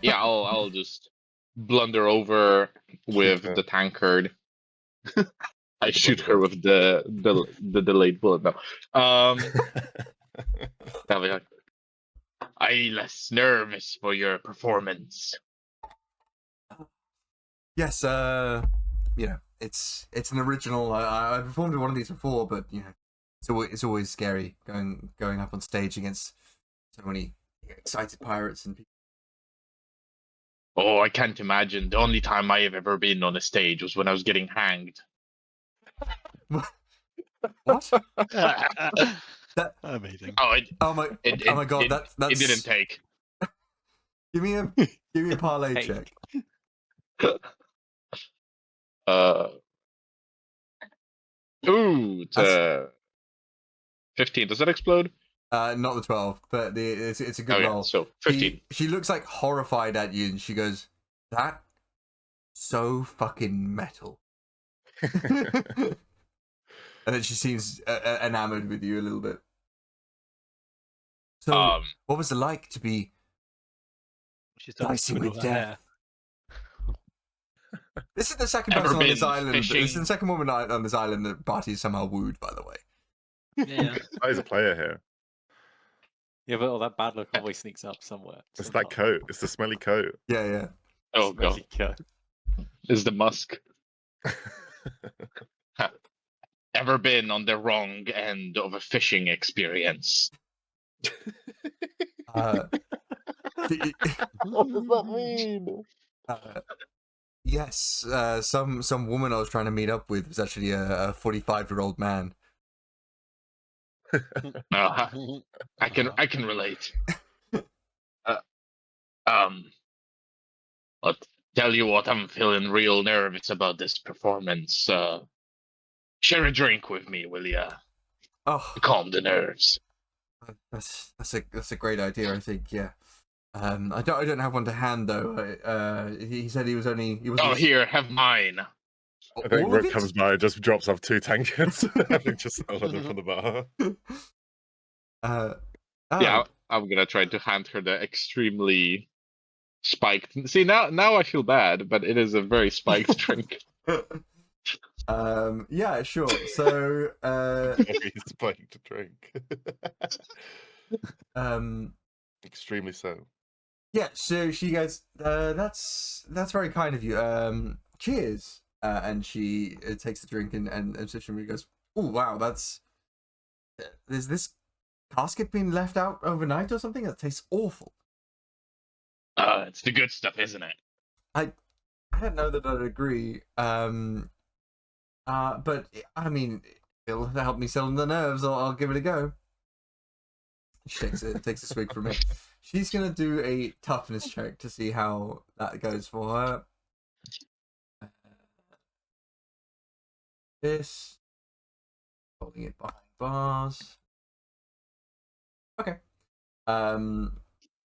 Yeah, I'll just blunder over with the tankard. I shoot her with the delayed bullet. No. I'll be like, I'm less nervous for your performance. Yes, it's an original. I performed in one of these before, but it's always scary going up on stage against so many excited pirates and people. Oh, I can't imagine. The only time I have ever been on a stage was when I was getting hanged. What? Amazing. Oh my God! That's it didn't take. Give me a parlay check. Ooh, 15. Does that explode? Not the 12, but it's a good roll. So 15. She looks like horrified at you, and she goes, "That so fucking metal." And then she seems enamored with you a little bit. So, what was it like to be dicing with death? This is the second person on this island. This is the second woman on this island that Barty's somehow wooed, by the way. Yeah. He's a player here. Yeah, but all that bad luck always sneaks up somewhere. It's that coat. It's the smelly coat. Yeah. Oh god. It's the musk. Ever been on the wrong end of a fishing experience? What does that mean? Yes, some woman I was trying to meet up with was actually a 45-year-old man. I can relate. I'll tell you what, I'm feeling real nervous about this performance. Share a drink with me, will ya? Oh, Calm the nerves. that's a great idea. I think. Yeah. I don't have one to hand though. He said he wasn't. Oh, here, have mine. I think All of Rook it? comes by and just drops off 2 tankards and just sells them from the bar. Yeah, I'm gonna try to hand her the extremely spiked. See, now I feel bad, but it is a very spiked drink. Yeah, sure. So, Very spiked drink. Extremely so. yeah. So she goes, that's very kind of you. Cheers. And she takes the drink and sips from it. Goes, oh wow, that's. There's this casket been left out overnight or something? That tastes awful. It's the good stuff, isn't it? I don't know that I'd agree. But I mean, it'll help me settle the nerves. I'll give it a go. She takes a swig from it. She's gonna do a toughness check to see how that goes for her. This, holding it behind bars. Okay.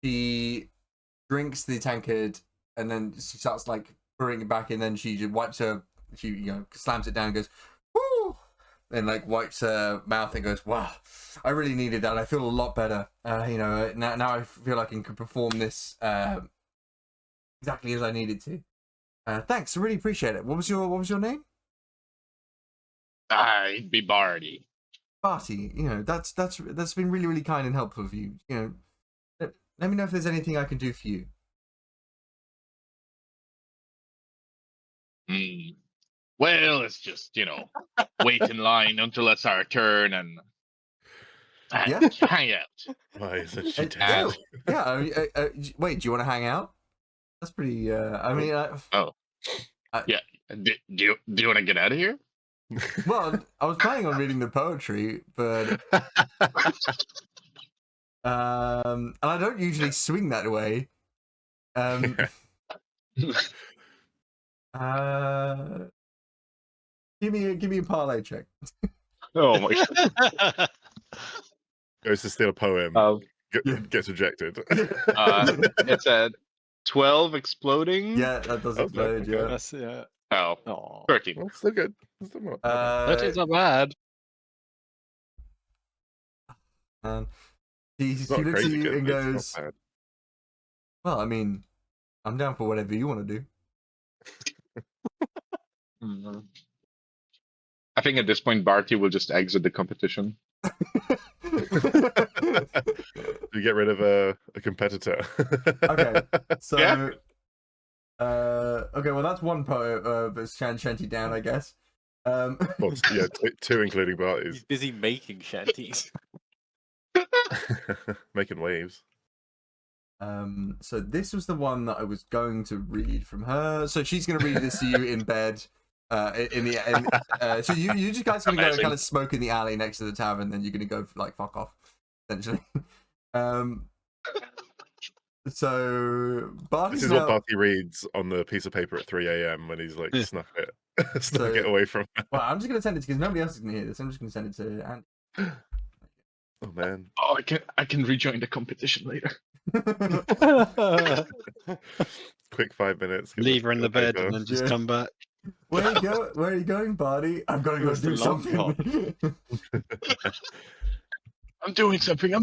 She drinks the tankard and then she starts like pouring it back, and then she just wipes her. She slams it down and goes, "Woo!" And like wipes her mouth and goes, "Wow, I really needed that. I feel a lot better. Now I feel like I can perform this exactly as I needed to. Thanks, I really appreciate it. What was your name?" I'd be Barty. Barty. That's been really, really kind and helpful of you. Let me know if there's anything I can do for you. Well, it's just, wait in line until it's our turn and Yeah. hang out. Why isn't she Yeah. dead? Wait, do you want to hang out? That's pretty. I mean, Yeah. Do you want to get out of here? well, I was planning on reading the poetry, but and I don't usually swing that way. Give me a parlay check. Oh my god. Goes to steal a poem. Gets rejected. It's a 12 exploding. Yeah, that does explode. okay. Yeah. That's yeah. Oh, Oh. 13. Well, still good. Still not That is not bad. She It's not looks at crazy you good, and but it's not goes, bad. "Well, I mean, I'm down for whatever you want to do." I think at this point, Barty will just exit the competition. You get rid of a competitor. Okay, so Yeah. Okay, well that's one poet, but Shanty down, I guess. Well, yeah, 2 including He's parties. busy making shanties. Making waves. So this was the one that I was going to read from her. So she's going to read this to you in bed. So you just guys going to go and kind of smoke in the alley next to the tavern, then you're going to go like fuck off, essentially. So Barty's This is what Barty reads on the piece of paper at 3 a.m. when he's like snuck it away from. Well, I'm just going to send it because nobody else is going to hear this. I'm just going to send it to Andy. Oh man. Oh, I can rejoin the competition later. Quick 5 minutes. Leave her in the bed and then just come back. Where are you going, Barty? I've got to go do something. I'm doing something.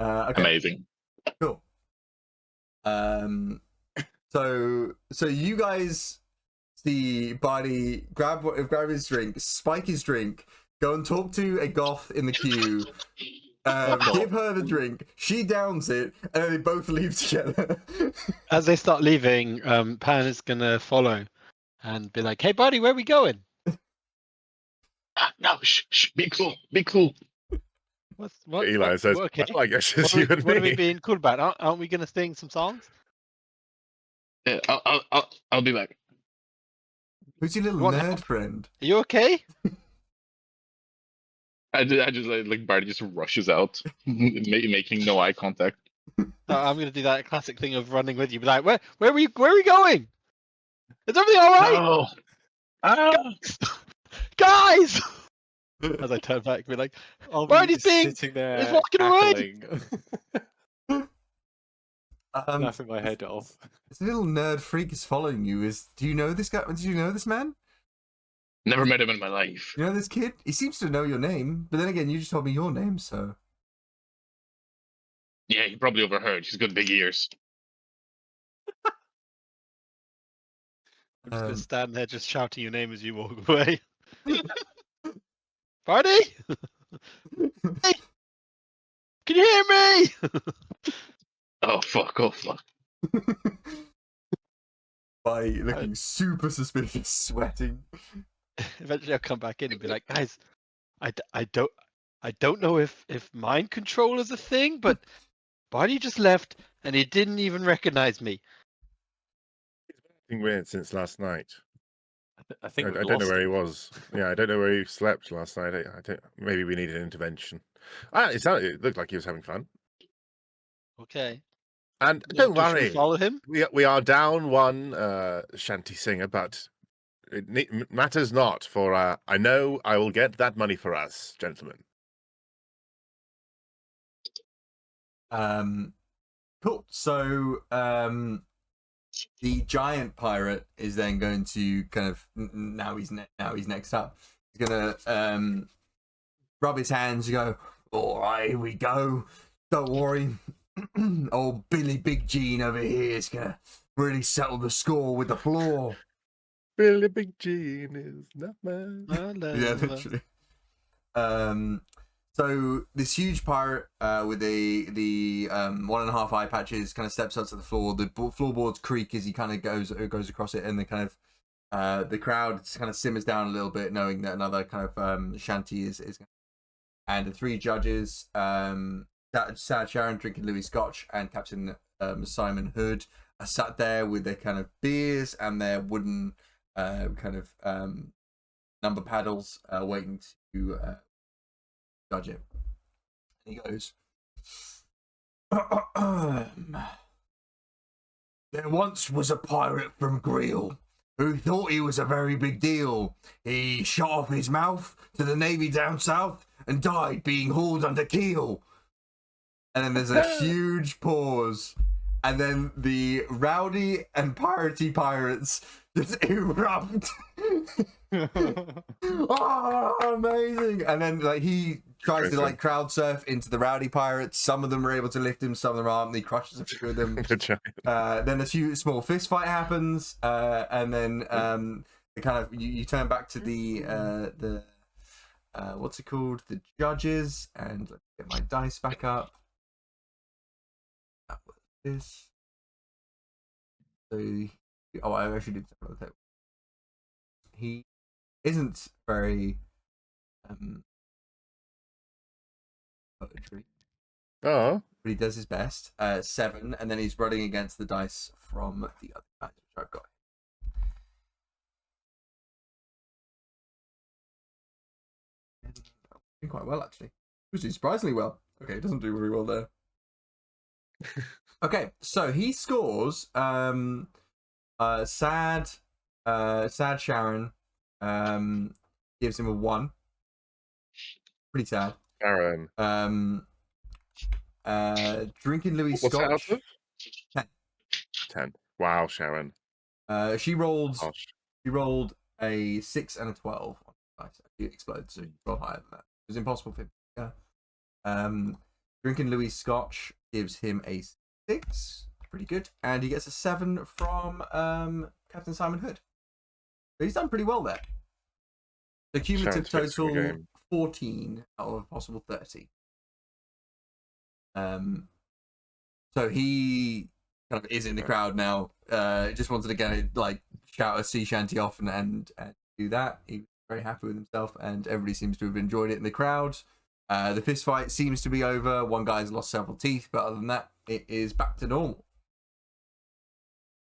Okay. Amazing. Cool. So you guys see Barty grab his drink, spike his drink, go and talk to a goth in the queue, give her the drink, she downs it, and then they both leave together. As they start leaving, Pan is gonna follow and be like, "Hey, buddy, where are we going?" No, shh, be cool. What? Eli says, Okay. well, I guess it's What you and are we me. being cool about? Aren't we gonna sing some songs? Yeah, I'll be back. Who's your little Go on, nerd help. friend? Are you okay? I just like Barty just rushes out, making no eye contact. I'm gonna do that classic thing of running with you. Be like, where are we going? Is everything all right, No. Ah. guys? As I turn back, be like, I'll Barty's be being, sitting he's there walking away. cackling, laughing my head off. This little nerd freak is following you. Do you know this guy? Do you know this man? Never met him in my life. You know this kid? He seems to know your name, but then again, you just told me your name, so. Yeah, he probably overheard. He's got big ears. I'm just gonna Um, stand there, just shouting your name as you walk away. Barty, hey, can you hear me? Oh fuck! Oh fuck! By looking super suspicious, sweating. Eventually, I'll come back in and be like, guys, I don't know if mind control is a thing, but Barty just left and he didn't even recognize me. Been weird since last night. I think I we've don't know lost where he him. was. Yeah, I don't know where he slept last night. I don't. Maybe we needed an intervention. It looked like he was having fun. Okay. And Should don't we worry, follow him? we are down one shanty singer, but it matters not. For I know I will get that money for us, gentlemen. Cool. So, the giant pirate is then going to kind of now he's next up. He's gonna rub his hands and go, all right, here we go. Don't worry. Old Billy Big Gene over here is gonna really settle the score with the floor. Billy Big Gene is not mine. Yeah, literally. So this huge pirate with the 1.5 eye patches kind of steps up to the floor. The floorboards creak as he kind of goes across it, and the kind of the crowd kind of simmers down a little bit, knowing that another kind of shanty is. And the three judges, Sad Sharon drinking Louis Scotch and Captain Simon Hood, are sat there with their kind of beers and their wooden kind of number paddles, waiting to judge it. And he goes, there once was a pirate from Greel who thought he was a very big deal. He shot off his mouth to the navy down south and died being hauled under keel. And then there's a huge pause, and then the rowdy and piratey pirates just erupt. Oh, amazing! And then like he tries to like crowd surf into the rowdy pirates. Some of them are able to lift him, some of them aren't. And he crushes a few of them. Then a few small fist fight happens, and then the kind of you turn back to the what's it called? The judges, and let's get my dice back up. That was this. So, I actually did something with it. He isn't very poetry. Oh, But he does his best. 7, and then he's running against the dice from the other dice, which I've got. Doing quite well, actually. He was doing surprisingly well. Okay, he doesn't do very well there. Okay, so he scores sad Sharon gives him a 1. Pretty sad. Sharon. Drinking Louis What's that out Scotch. of? 10. Wow, Sharon. She rolled Gosh. She rolled a 6 and a 12. It exploded, so you rolled higher than that. It was impossible for him. Yeah. Drinking Louis Scotch gives him a 6. Pretty good. And he gets a 7 from Captain Simon Hood. So he's done pretty well there. The cumulative total 14 out of a possible 30. So he kind of is in the crowd now. Just wanted to go like shout a sea shanty off and do that. He was very happy with himself, and everybody seems to have enjoyed it in the crowd. The fist fight seems to be over. One guy's lost several teeth, but other than that, it is back to normal.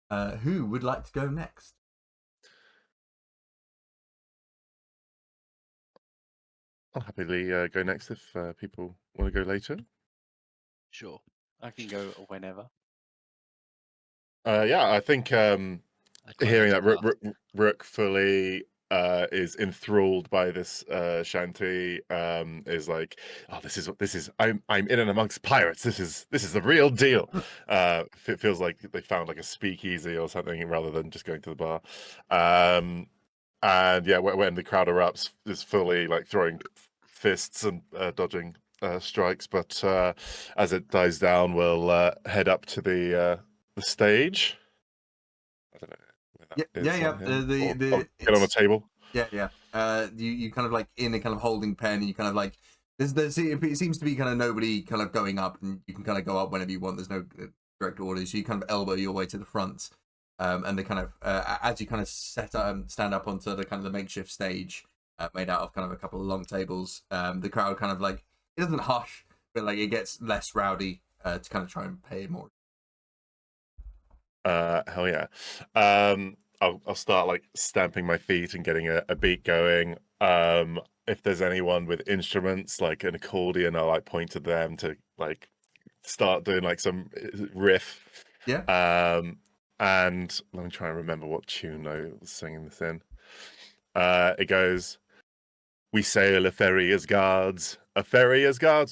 Who would like to go next? I'll happily go next if people want to go later. Sure. I can go whenever. Yeah, I think I quite hearing like that that. Rook fully is enthralled by this shanty is like, oh, this is what this is. I'm in and amongst pirates. This is the real deal. It feels like they found like a speakeasy or something rather than just going to the bar. And yeah, when the crowd erupts, is fully like throwing fists and dodging strikes. But as it dies down, we'll head up to the stage. I don't know. Get on a table. Yeah. You kind of like in a kind of holding pen, and you kind of like it seems to be kind of nobody kind of going up, and you can kind of go up whenever you want. There's no direct orders, so you kind of elbow your way to the front, and they kind of as you kind of stand up onto the kind of the makeshift stage made out of kind of a couple of long tables. The crowd kind of like, it doesn't hush, but like it gets less rowdy to kind of try and pay more. Hell yeah. I'll start like stamping my feet and getting a beat going. If there's anyone with instruments like an accordion, I'll like point to them to like start doing like some riff. Yeah. And let me try and remember what tune I was singing this in. It goes, "We sail a ferry as guards,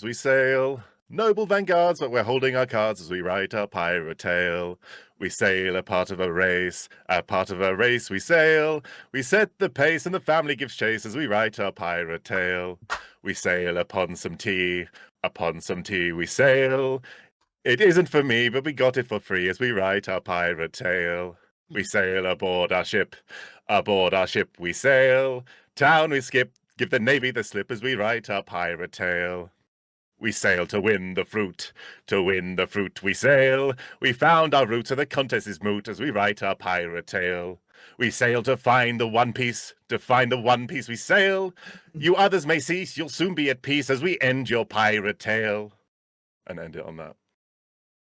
we sail. Noble vanguards, but we're holding our cards as we write our pirate tale. We sail a part of a race we sail. We set the pace and the family gives chase as we write our pirate tale. We sail upon some tea we sail. It isn't for me, but we got it for free as we write our pirate tale. We sail aboard our ship we sail. Town we skip, give the navy the slip as we write our pirate tale. We sail to win the fruit we sail. We found our route, so the contest is moot as we write our pirate tale. We sail to find the one piece we sail. You others may cease, you'll soon be at peace as we end your pirate tale. And end it on that.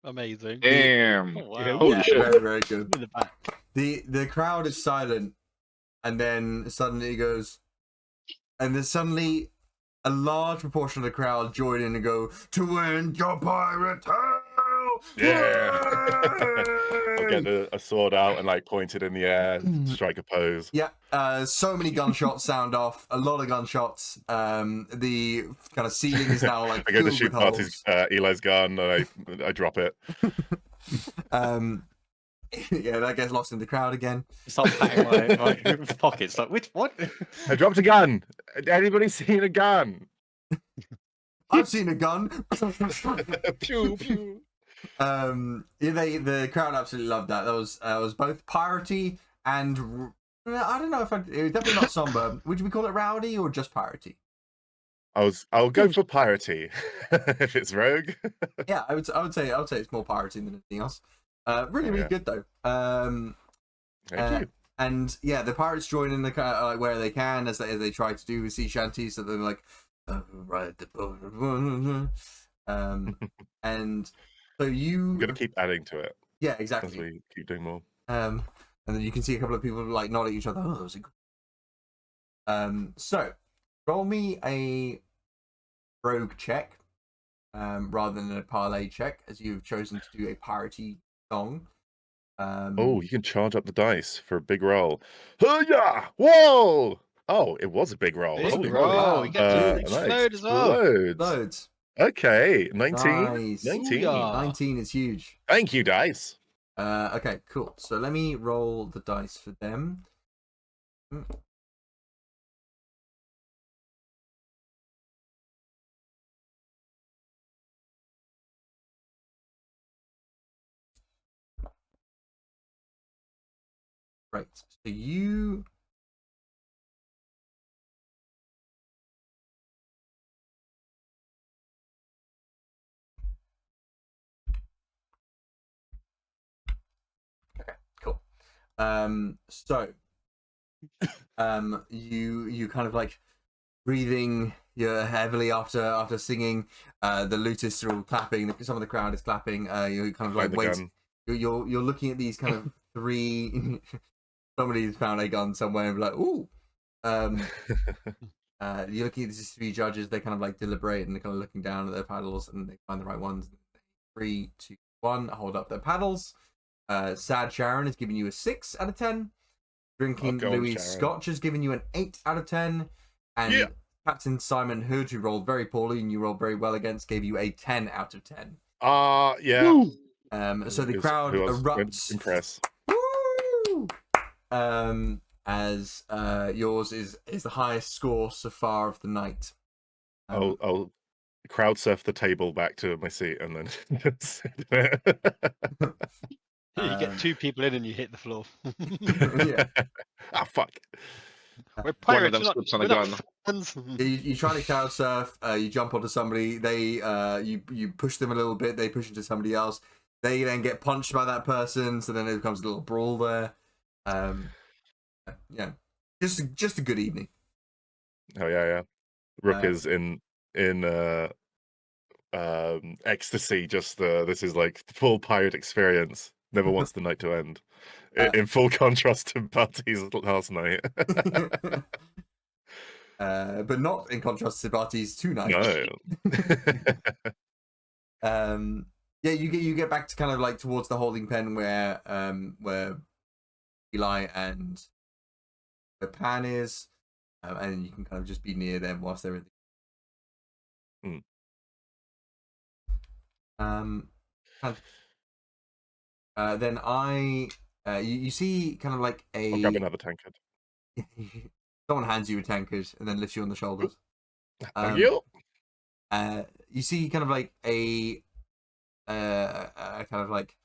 Amazing. Damn. Oh, wow. Yeah, Holy shit. Very, very good. In the back. The crowd is silent, and then suddenly it goes, and then suddenly a large proportion of the crowd join in and go, "To end your pirate tale!" Yeah. I'll Yay! get a sword out and like point it in the air, strike a pose. Yeah, so many gunshots sound off. A lot of gunshots. The kind of ceiling is now like I go to filled shoot with past holes. Eli's gun and I drop it. Yeah, that gets lost in the crowd again. Start patting my pockets. Like, which what? I dropped a gun. Anybody seen a gun? I've seen a gun. Pew pew. Yeah, the crowd absolutely loved that. That was both piratey and I don't know if it was definitely not somber. Would we call it rowdy or just piratey? I'll go for piratey if it's rogue. Yeah, I would say it's more piratey than anything else. Really Yeah. good though. Thank you. And yeah, the pirates join in the where they can as they try to do with sea shanties. So they're like, right the boat. And so you I'm gonna keep adding to it yeah, as exactly. we keep doing more. And then you can see a couple of people like nodding at each other. Oh, that was a good. So roll me a rogue check, rather than a parlay check, as you've chosen to do a piratey song. Oh, you can charge up the dice for a big roll. Yeah! Whoa! Oh, it was a big roll. Big Holy roll. moly. You get to Nice. explode as well. Explodes. Loads. Okay, 19. Nice. 19. Booyah. 19 is huge. Thank you, dice. Okay, cool. So let me roll the dice for them. Right. So you okay, cool. So you kind of like breathing you're heavily after singing. The lutists are all clapping. Some of the crowd is clapping. You're kind of like Find the wait. gun. You're looking at these kind of three. Somebody's found a gun somewhere and be like, ooh. You're looking at these three judges. They kind of like deliberate and they're kind of looking down at their paddles and they find the right ones. 3, 2, 1. Hold up their paddles. Sad Sharon is giving you a 6 out of 10. Drinking go on, Louis Sharon. Scotch has given you an 8 out of 10. And Yeah. Captain Simon Hood, who rolled very poorly and you rolled very well against, gave you a 10 out of 10. Yeah. Woo! So the crowd who else went erupts. impress. Woo! As yours is the highest score so far of the night. I'll crowd surf the table back to my seat and then You get 2 people in and you hit the floor. Yeah. Ah, fuck. We're One of pirates. them We're slips on a we're not gun. fans. You try to crowd surf. You jump onto somebody. They you push them a little bit. They push into somebody else. They then get punched by that person. So then it becomes a little brawl there. Yeah, just a good evening. Oh yeah. Rook is in ecstasy. Just this is like the full pirate experience. Never wants the night to end. In full contrast to Barty's last night. But not in contrast to Barty's 2 nights. No. Yeah, you get back to kind of like towards the holding pen where Eli and the Pan is, and you can kind of just be near them whilst they're in the... Then you see kind of like I'll grab another tankard. someone hands you a tankard and then lifts you on the shoulders. Thank you. You see kind of like a kind of like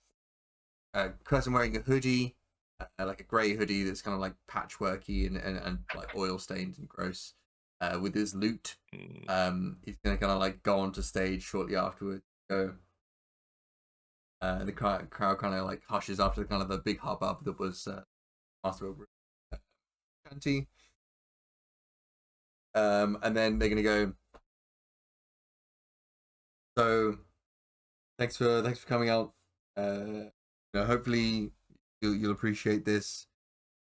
a person wearing a hoodie, like a grey hoodie that's kind of like patchworky and like oil stained and gross, with his lute. He's gonna kind of like go onto stage shortly afterwards. Go. The crowd kind of like hushes after kind of the big hubbub that was Master of Shanty. And then they're gonna go. So, thanks for coming out. Hopefully you'll appreciate this.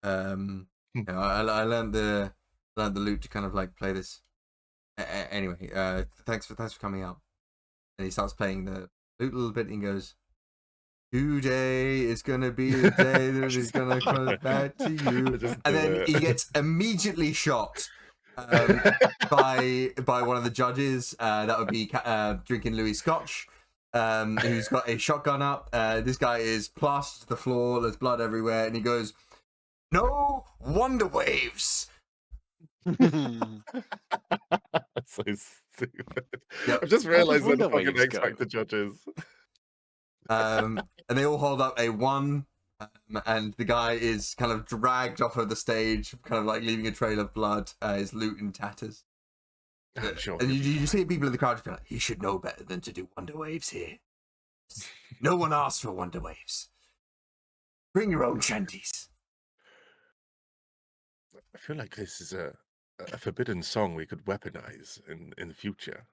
I learned the lute to kind of like play this. Anyway, thanks for coming out. And he starts playing the lute a little bit and goes, "Today is gonna be the day that is gonna come back to you." And then he gets immediately shot by one of the judges. That would be drinking Louis Scotch, who's got a shotgun up. This guy is plastered to the floor. There's blood everywhere, and he goes, "No wonder waves." That's so stupid. Yep. I've just realised that the Wonder fucking Waves X go? Factor judges. And they all hold up a 1, and the guy is kind of dragged off of the stage, kind of like leaving a trail of blood, his lute in tatters. I'm sure. And you see people in the crowd be like, "You should know better than to do wonder waves here. No one asked for wonder waves. Bring your own shanties." I feel like this is a forbidden song we could weaponize in the future.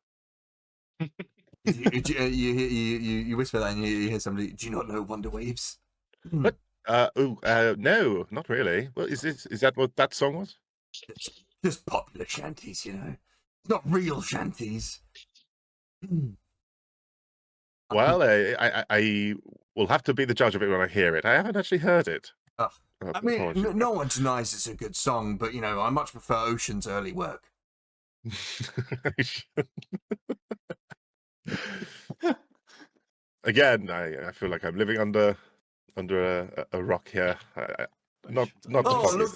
You whisper that and you hear somebody, "Do you not know wonder waves?" What? No, not really. Well, is that what that song was? It's just popular shanties, It's not real shanties. Well, I will have to be the judge of it when I hear it. I haven't actually heard it. I mean, Apologies. no one denies it's a good song, but I much prefer Ocean's early work. Again, I feel like I'm living under a rock here. Not the Oh, funniest.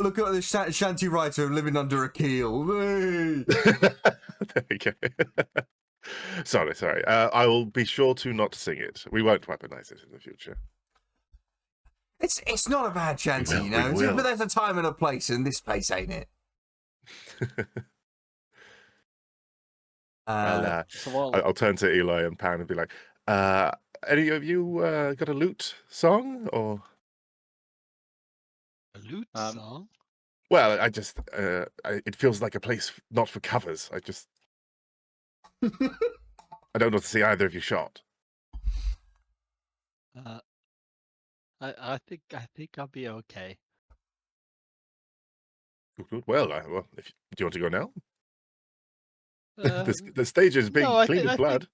look at this shanty writer living under a keel. Hey! There we go. Sorry. I will be sure to not sing it. We won't weaponize it in the future. It's not a bad shanty, We will. But there's a time and a place, and this place ain't it. I'll turn to Eli and Pan and be like, any of you got a lute song or A lute song? Well, I just it feels like a place not for covers. I don't want to see either of you shot. I think I'll be okay. Good. Well, do you want to go now? Uh, The stage is being no, clean of blood.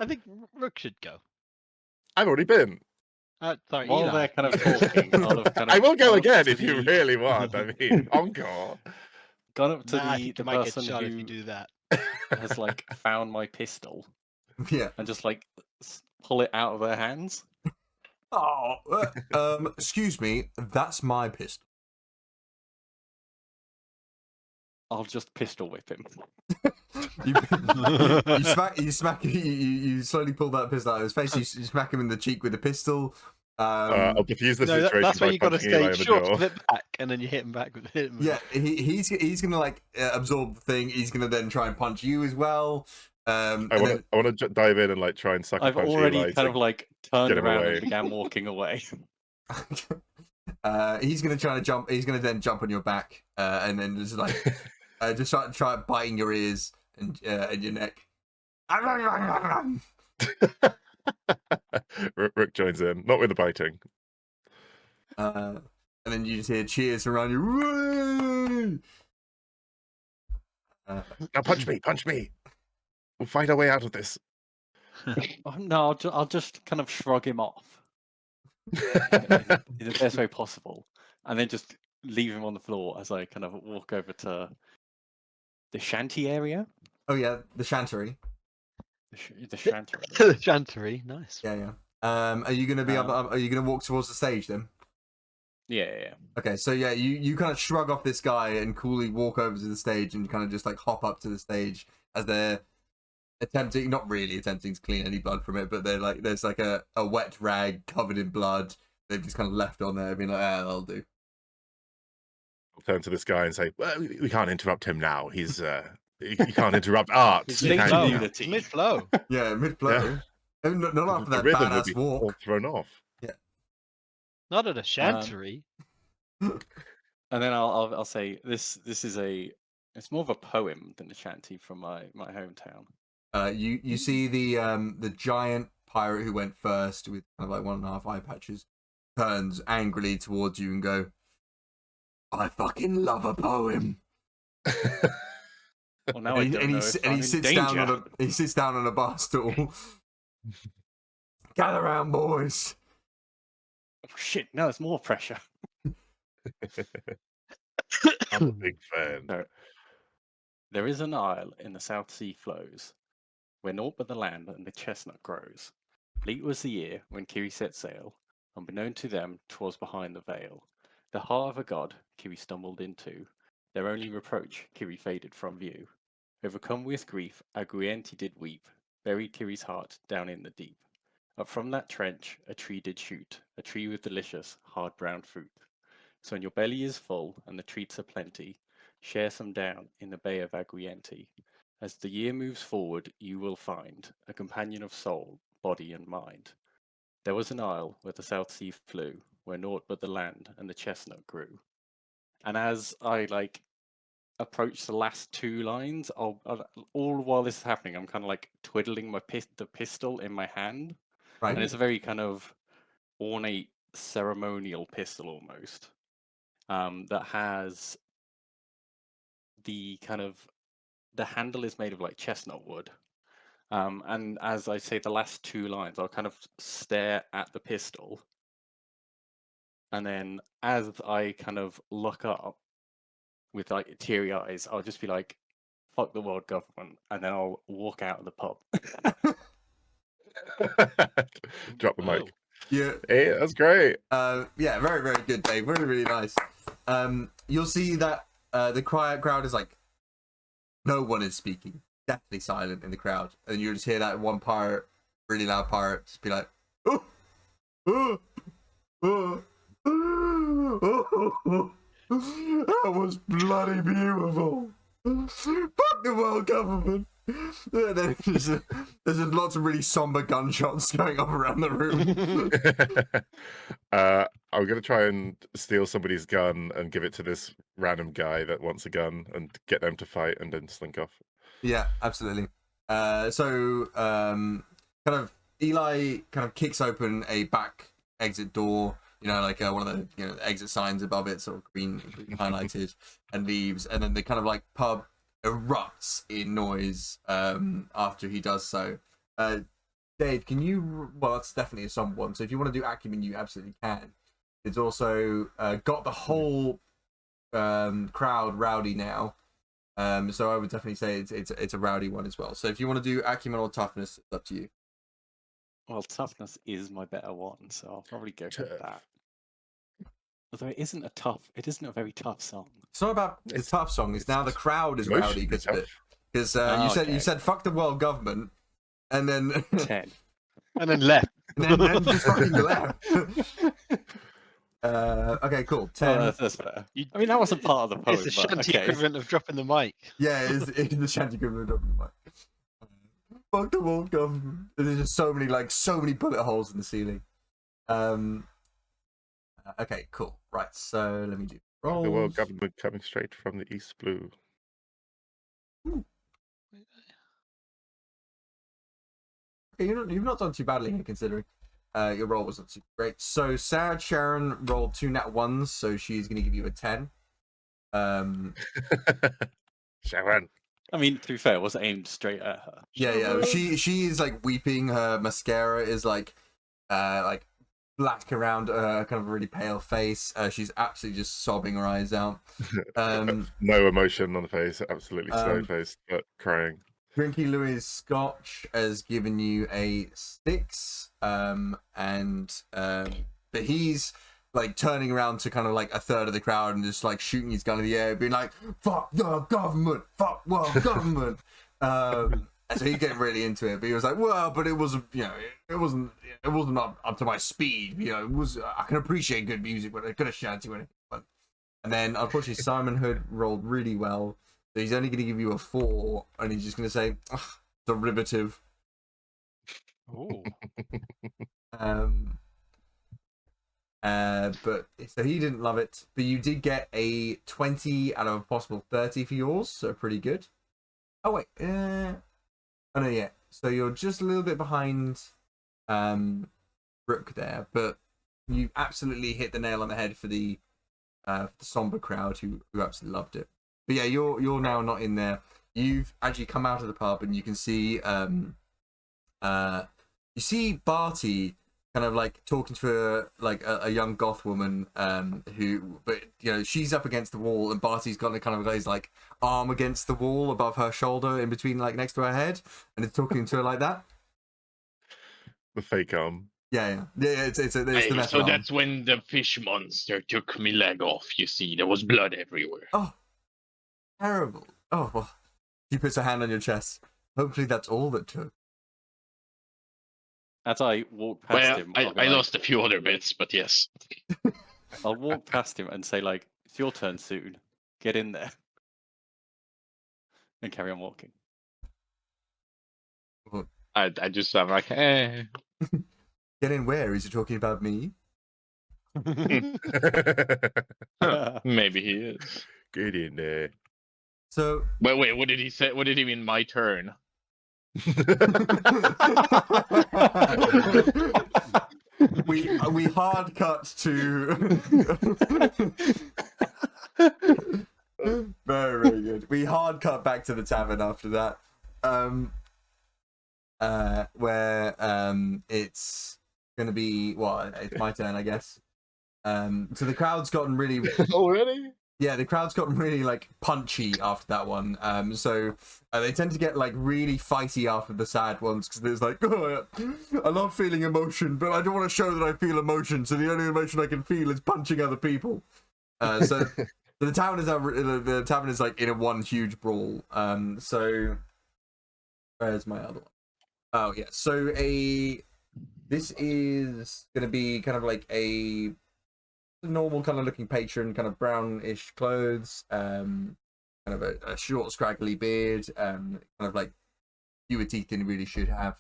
I think Rook should go. I've already been. Sorry, While Eli. they're kind of talking, I'll have kind of I will go gone up again to if you the- really want. I mean, encore. Gone up to Nah, I the think you might get person shot if you who do that. has like found my pistol Yeah. and just like pull it out of their hands. Oh, excuse me. That's my pistol. I'll just pistol whip him. You smack. You slowly pull that pistol out of his face. You smack him in the cheek with the pistol. I'll defuse the No, situation that's by where you got to punching Eli stay in the short jaw. of it back, and then you hit him back with him. Yeah, he's gonna like absorb the thing. He's gonna then try and punch you as well. I want to dive in and like try and sucker I've punch already Eli kind to of like turned get him around away. and began walking away. He's gonna try to jump. He's gonna then jump on your back, and then just like just try biting your ears and your neck. Rook joins in, not with the biting. And then you just hear cheers around you. Now punch me. We'll find our way out of this. No, I'll just kind of shrug him off in the best way possible, and then just leave him on the floor as I kind of walk over to the shanty area. Oh yeah, the shantery. The shanty. The Chancery, nice. Yeah. Are you gonna be are you gonna walk towards the stage then? Yeah. Okay, so yeah, you kind of shrug off this guy and coolly walk over to the stage and kind of just like hop up to the stage as they're not really attempting to clean any blood from it, but they're like, there's like a wet rag covered in blood they've just kind of left on there, being like, that'll do. I'll turn to this guy and say, well, we can't interrupt him now. He's you can't interrupt art. He's can mid-flow. you? Unity. Mid-flow. Yeah, mid-flow. Not after The that rhythm would badass be walk. all thrown off. Not at a Chancery. And then I'll say this is it's more of a poem than a shanty from my hometown. You see the giant pirate who went first with kind of like 1.5 eye patches turns angrily towards you and go, I fucking love a poem. Well, now I don't know if I'm in danger. He sits down on a bar stool. Gather round, boys. Oh, shit, no, it's more pressure. I'm a big fan. No. There is an isle in the South Sea flows, where naught but the land and the chestnut grows. Fleet was the year when Kiri set sail. Unbeknown to them, 'twas behind the veil. The heart of a god Kiri stumbled into. Their only reproach Kiri faded from view. Overcome with grief, Aguienti did weep, buried Kiri's heart down in the deep. Up from that trench a tree did shoot, a tree with delicious, hard brown fruit. So when your belly is full and the treats are plenty, share some down in the Bay of Aguienti. As the year moves forward, you will find a companion of soul, body, and mind. There was an isle where the South Sea flew, where naught but the land and the chestnut grew. And as I approach the last two lines, all while this is happening, I'm kind of like twiddling the pistol in my hand, Right. and it's a very kind of ornate ceremonial pistol almost. That has the handle is made of like chestnut wood. And as I say the last two lines, I'll kind of stare at the pistol. And then as I kind of look up with like teary eyes, I'll just be like, fuck the world government. And then I'll walk out of the pub. Drop the Whoa. mic. Yeah. Hey, that's great. Yeah, very, very good, Dave. Really, really nice. You'll see that the crowd is like, no one is speaking. Deathly silent in the crowd. And you just hear that one pirate, really loud pirate, just be like, oh, oh, oh, oh, that was bloody beautiful. Fuck the world government. There's lots of really somber gunshots going off around the room. I'm gonna try and steal somebody's gun and give it to this random guy that wants a gun and get them to fight and then slink off. Yeah, absolutely. Kind of Eli kind of kicks open a back exit door, like one of the exit signs above it, sort of green highlighted, and leaves, and then the kind of like pub erupts in noise after he does so. Dave, can you? Well, that's definitely a somber one. So if you want to do acumen, you absolutely can. It's also got the whole crowd rowdy now. So I would definitely say it's a rowdy one as well. So if you want to do acumen or toughness, it's up to you. Well, toughness is my better one, so I'll probably go for that. Although it isn't a very tough song. It's not about the tough song. It's now the crowd is rowdy because of it. Because you said fuck the world government, and then 10. And then left. and then just fucking left. Okay, cool. 10. That's fair. I mean, that wasn't part of the poem. It's the Shanty equivalent of dropping the mic. Yeah, it's the Shanty equivalent of the mic. Fuck the world government. There's just so many bullet holes in the ceiling. Okay, cool. Right, so let me do rolls. The world government coming straight from the East Blue. Ooh. Okay, you've not done too badly here, considering your roll wasn't super great. So Sarah Sharon rolled 2 nat 1s, so she's going to give you a 10. Sharon. I mean, to be fair, it was aimed straight at her. Yeah. She is like weeping. Her mascara is like black around kind of a really pale face. She's absolutely just sobbing her eyes out. No emotion on the face, absolutely stone faced, but crying. Drinky Louis Scotch has given you a 6, but he's like turning around to kind of like a third of the crowd and just like shooting his gun in the air, being like, "Fuck the government, fuck world government." And so he's getting really into it, but he was like, "Well, but it wasn't, it wasn't up to my speed. It was. I can appreciate good music, but I could have shanty when it fun." And then unfortunately, Simon Hood rolled really well. So he's only going to give you a 4, and he's just going to say, derivative. Oh. But so he didn't love it. But you did get a 20 out of a possible 30 for yours, so pretty good. Oh wait, oh no, yeah. So you're just a little bit behind Brooke there, but you absolutely hit the nail on the head for the somber crowd who absolutely loved it. But yeah, you're now not in there. You've actually come out of the pub and you can see you see Barty kind of like talking to a young goth woman who, but she's up against the wall and Barty's got kind of his like arm against the wall above her shoulder in between like next to her head and it's talking to her like that. The fake arm. Yeah. It's the metal so arm. that's when the fish monster took me leg off. You see, there was blood everywhere. Oh, terrible. Oh well. She puts her hand on your chest. Hopefully that's all that took. As I walk past him, I lost a few other bits, but yes. I'll walk past him and say, like, "It's your turn soon. Get in there." And carry on walking. I just am like, eh. Get in where? Is he talking about me? Maybe he is. Get in there. So Wait, what did he say? What did he mean, my turn? we hard cut to very good. We hard cut back to the tavern after that, where it's gonna be it's my turn, I guess. So the crowd's gotten really Already? Yeah, the crowd's gotten really like punchy after that one. So they tend to get like really fighty after the sad ones because there's like, "Oh, I love feeling emotion, but I don't want to show that I feel emotion. So the only emotion I can feel is punching other people." So the tavern is like in a one huge brawl. So where's my other one? Oh yeah. So this is gonna be kind of like a normal kind of looking patron, kind of brownish clothes, kind of a short scraggly beard, kind of like fewer teeth than he really should have,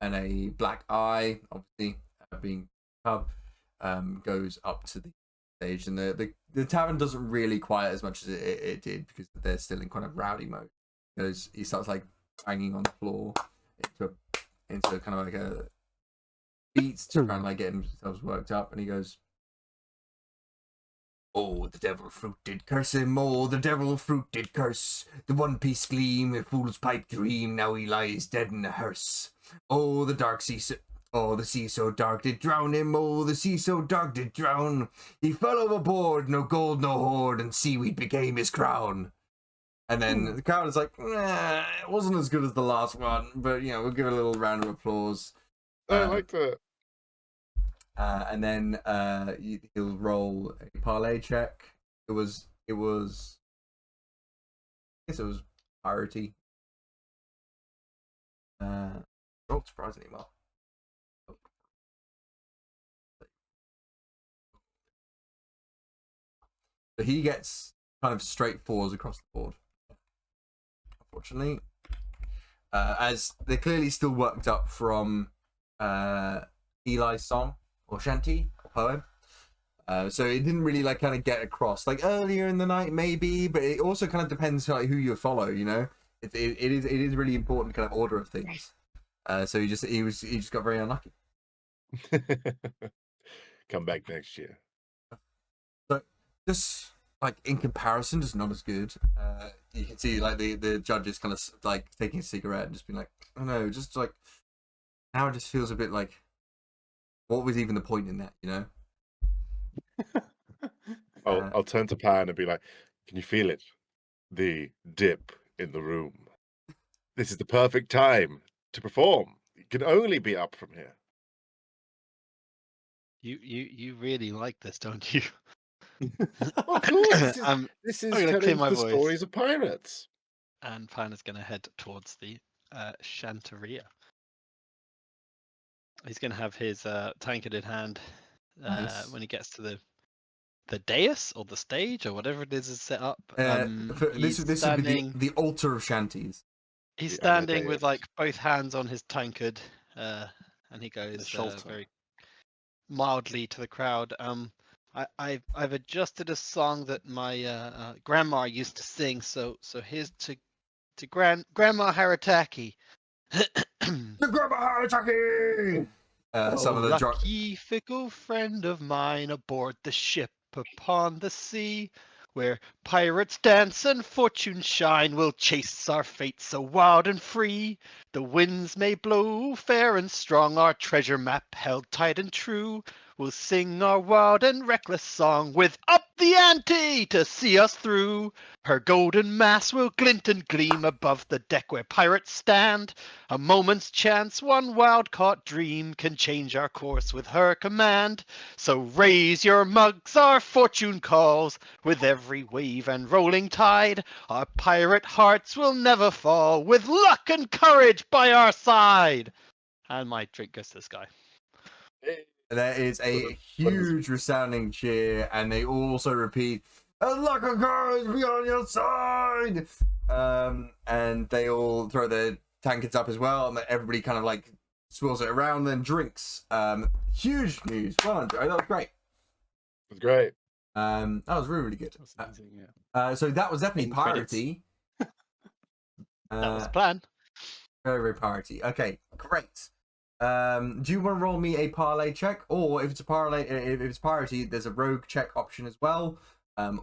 and a black eye, obviously being pub, goes up to the stage, and the tavern doesn't really quiet as much as it did because they're still in kind of rowdy mode. Because he starts like banging on the floor into kind of like a beat to try and like get themselves worked up, and he goes, "Oh, the devil fruit did curse him, oh, the devil fruit did curse. The one piece gleam, a fool's pipe dream, now he lies dead in a hearse. Oh, the dark sea, oh, the sea so dark did drown him, oh, the sea so dark did drown. He fell overboard, no gold, no hoard, and seaweed became his crown." And then the crowd is like, nah, it wasn't as good as the last one, but, you know, we'll give it a little round of applause. I liked it. And then he'll roll a parlay check. I guess it was priority. Rolled surprisingly well. So he gets kind of straight fours across the board. Unfortunately, as they're clearly still worked up from Eli's song or Shanty or poem, so it didn't really like kind of get across like earlier in the night maybe, but it also kind of depends like who you follow. You know, it is really important kind of order of things. So he just got very unlucky. Come back next year. So just like in comparison, just not as good. You can see like the judges kind of like taking a cigarette and just being like, "Oh no," just like now it just feels a bit like, what was even the point in that, you know? I'll turn to Pan and be like, "Can you feel it? The dip in the room. This is the perfect time to perform. You can only be up from here." You really like this, don't you? Of course, this is I'm gonna clear telling my the voice. stories of pirates. And Pan is gonna head towards the Shantaria. He's gonna have his tankard in hand Nice. when he gets to the dais or the stage or whatever it is set up. This would be the altar of shanties. He's The standing with Amadeus. like both hands on his tankard, and he goes shelter. very mildly to the crowd. I've adjusted a song that my grandma used to sing. So here's to Grandma Harataki. The Grandma Harataki! Some of the lucky fickle friend of mine aboard the ship upon the sea, where pirates dance and fortune shine, we'll chase our fate so wild and free. The winds may blow fair and strong, our treasure map held tight and true. We'll sing our wild and reckless song, with up the ante to see us through. Her golden masts will glint and gleam above the deck where pirates stand. A moment's chance, one wild-caught dream can change our course with her command. So raise your mugs, our fortune calls. With every wave and rolling tide, our pirate hearts will never fall, with luck and courage by our side. And my drink goes to this guy. There is a huge resounding cheer, and they also repeat, "And luck and courage be on your side!" And they all throw their tankards up as well, and everybody kind of like swirls it around and then drinks. Huge news. Well done, Joe. That was great. It was great. That was really, really good. That's amazing, yeah. So that was definitely In credits. piratey. That was the plan. Very, very piratey. Okay, great. Do you want to roll me a parlay check, or if it's a parlay, if it's piratey, there's a rogue check option as well.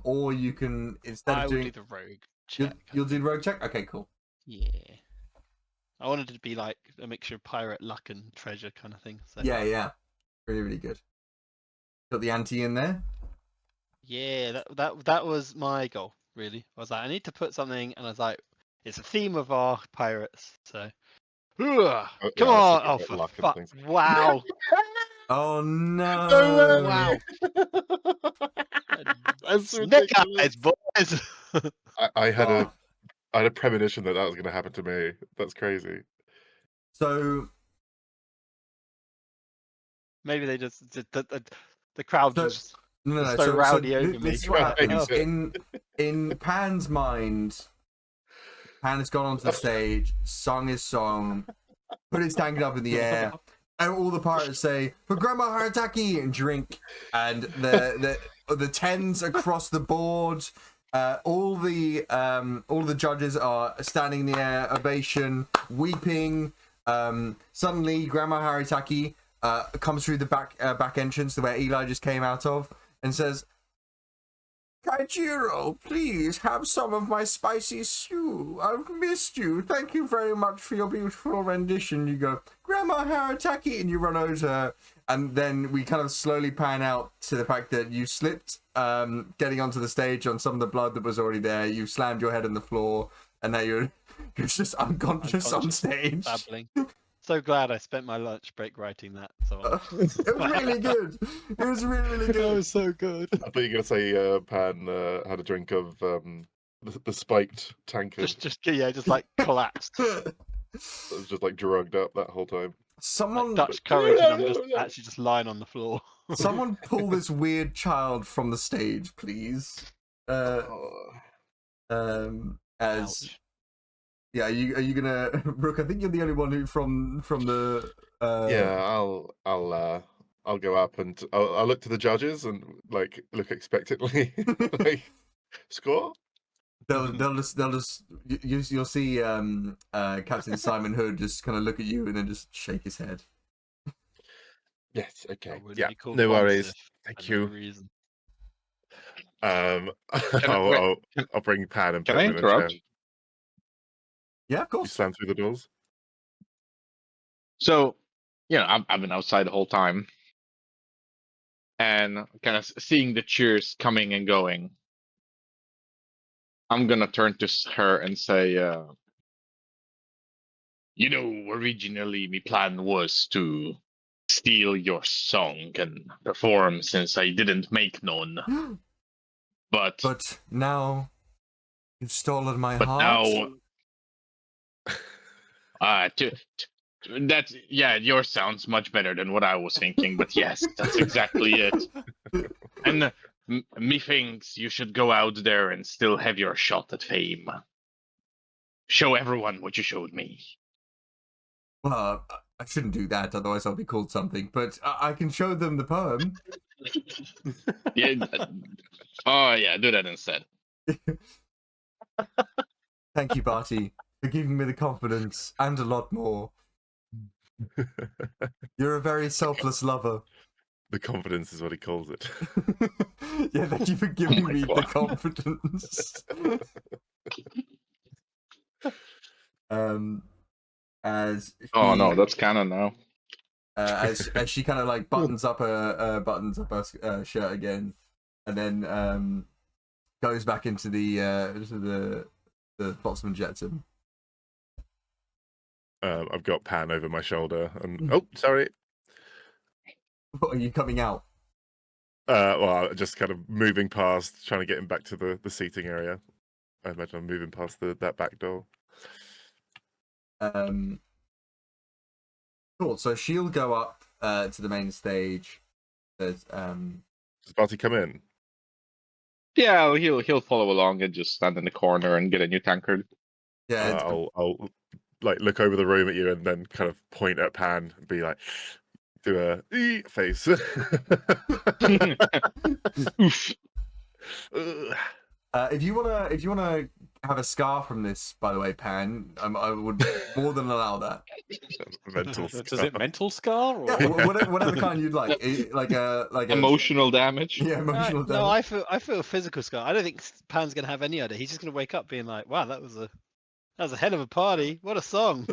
Or you can instead I of will doing do the rogue check. you'll do the rogue check. Okay, cool. Yeah. I wanted it to be like a mixture of pirate, luck, and treasure kind of thing. So. Yeah, really, really good. Got the ante in there. Yeah, that was my goal. Really, I was like, I need to put something, and I was like, it's a theme of our pirates. So, come yeah, on! I Oh, was thinking for about luck and fuck! things. Wow! Oh no! Wow! That's Snake eyes, ridiculous. boys. I had Oh. a premonition that was going to happen to me. That's crazy. So Maybe they just the crowd So- just no. so rowdy over me. This is what Right. happens. In Pan's mind, Pan has gone onto the stage, sung his song, put his tankard up in the air, and all the pirates say, "For Grandma Harataki!" and drink. And the tens across the board, all the judges are standing in the air, ovation, weeping. Suddenly, Grandma Harataki comes through the back entrance, where Eli just came out of, and says, "Kaijiro, please have some of my spicy stew. I've missed you. Thank you very much for your beautiful rendition." You go, "Grandma Harataki," and you run over to her. And then we kind of slowly pan out to the fact that you slipped getting onto the stage on some of the blood that was already there. You slammed your head on the floor, and now you're just unconscious on stage. Babbling. So glad I spent my lunch break writing that song. It was really good. It was really, really good. That was so good. I thought you were going to say Pan had a drink of the spiked tankard. just like collapsed. It was just like drugged up that whole time. Someone, Dutch courage, and I'm actually just lying on the floor. someone pull this weird child from the stage, please. As Ouch. yeah, are you gonna Brooke? I think you're the only one who from the. Yeah, I'll go up and I'll look to the judges and like look expectantly, like score. They'll just you'll see Captain Simon Hood just kind of look at you and then just shake his head. Yes, okay, I wouldn't yeah, be called no worries. Bonsiff Thank for no you. reason. I'll bring Pan and Can put I him in a interrupt? chair. Yeah, of You course. slam through the doors. So, I've been outside the whole time, and kind of seeing the cheers coming and going. I'm gonna turn to her and say, Originally, my plan was to steal your song and perform since I didn't make none. But But now you've stolen my but heart. now, yours sounds much better than what I was thinking. But yes, that's exactly it. And methinks you should go out there and still have your shot at fame. Show everyone what you showed me. Well, I shouldn't do that, otherwise I'll be called something. But I can show them the poem. Yeah. Oh yeah, do that instead. Thank you, Barty, for giving me the confidence and a lot more. You're a very selfless lover. The confidence is what he calls it. Yeah, thank you for giving my me the God. confidence. As "Oh she, no, that's canon now." as she kind of like buttons up her shirt again, and then goes back into the Flotsam and Jetsam. I've got Pan over my shoulder, and oh, sorry. What, are you coming out? Well, just kind of moving past, trying to get him back to the seating area. I imagine I'm moving past that back door. Cool. So she'll go up to the main stage. There's Does Barty come in? Yeah, he'll follow along and just stand in the corner and get a new tankard. yeah. I'll like look over the room at you and then kind of point at Pan and be like, do a face. If you wanna have a scar from this, by the way, Pan, I would more than allow that. Mental Does scar. it mental scar or? Yeah, whatever kind you'd like. Like a Emotional damage. Yeah, emotional No, damage. I feel a physical scar. I don't think Pan's gonna have any idea. He's just gonna wake up being like, "Wow, that was a hell of a party. What a song!"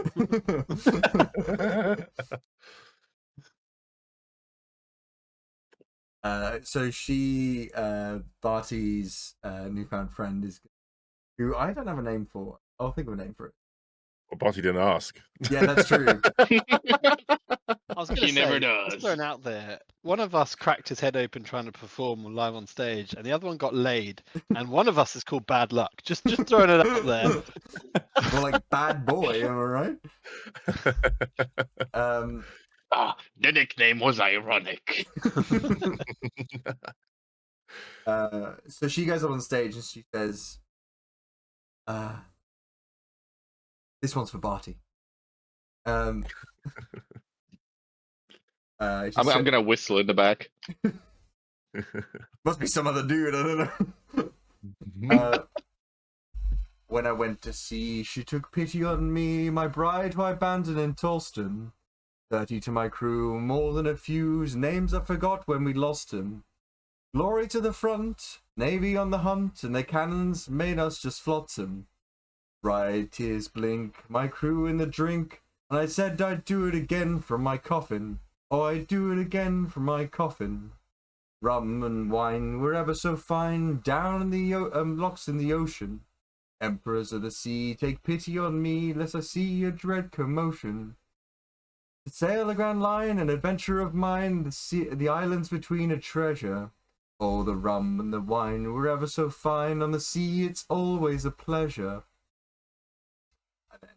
So she, Barty's newfound friend, is who I don't have a name for. I'll think of a name for it. Well, Barty didn't ask. Yeah, that's true. I was gonna He never say, does. just throwing out there, one of us cracked his head open trying to perform live on stage, and the other one got laid, and one of us is called Bad Luck. Just throwing it out there. More like bad boy, am I right? The nickname was ironic. So she goes up on stage and she says, This one's for Barty. She I'm said- gonna whistle in the back. Must be some other dude, I don't know. When I went to sea, she took pity on me, my bride who I abandoned in Tolston. 30 to my crew, more than a few's names I forgot when we lost him. Glory to the front, Navy on the hunt, and their cannons made us just flotsam. Bright tears blink, my crew in the drink, and I said I'd do it again from my coffin. Oh, I'd do it again from my coffin. Rum and wine were ever so fine, down in the locks in the ocean. Emperors of the sea, take pity on me, lest I see a dread commotion. To sail the Grand Line, an adventure of mine, the islands between a treasure. Oh, the rum and the wine were ever so fine, on the sea it's always a pleasure. And then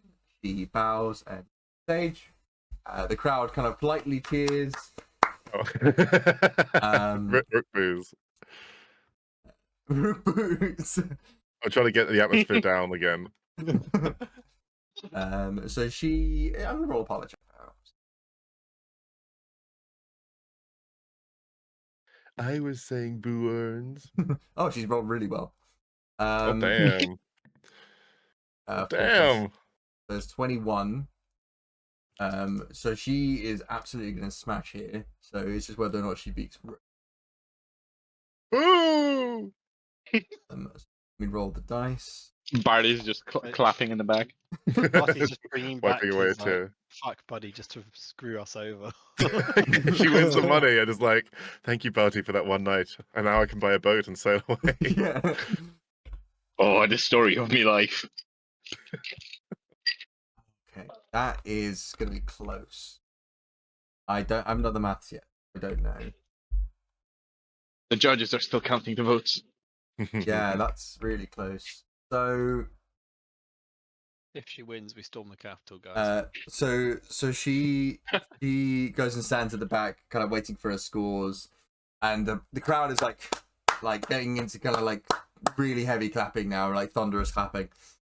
she bows and stage. The crowd kind of politely cheers. Rook boos. Boots. I'm trying to get the atmosphere down again. So she, I'm gonna roll a politics. I was saying boo earns. Oh, she's rolled really well. Oh damn! Damn! There's 21. So she is absolutely gonna smash here. So it's just whether or not she beats. Boo! Let me roll the dice. Barty's just clapping in the back. Barty's just bringing back Wiping away a his tear. fuck buddy just to screw us over. She wins the money and is like, "Thank you, Barty, for that one night, and now I can buy a boat and sail away." Yeah. Oh, the story of me life. Okay, that is gonna be close. I haven't done the maths yet. I don't know. The judges are still counting the votes. Yeah, that's really close. So, If she wins, we storm the capital, guys. so she goes and stands at the back, kind of waiting for her scores, and the crowd is like getting into kind of like really heavy clapping now, like thunderous clapping.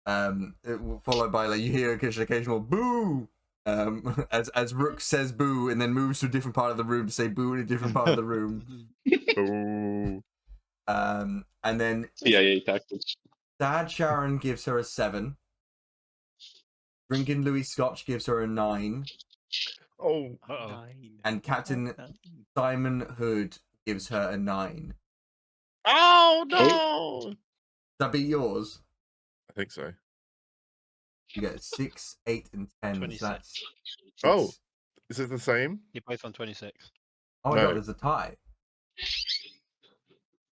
Followed by like you hear an occasional boo. As Rook says boo and then moves to a different part of the room to say boo in a different part of the room. Ooh. And then CIA tactics. Sad Sharon gives her a 7. Drinking Louis Scotch gives her a 9. Oh, Uh-oh. And Captain Simon Hood gives her a 9. oh no! Does that beat yours? I think so. You get 6, 8, and 10. 26. So that's Oh. six. Is it the same? You're both on 26. Oh No. no, there's a tie. Is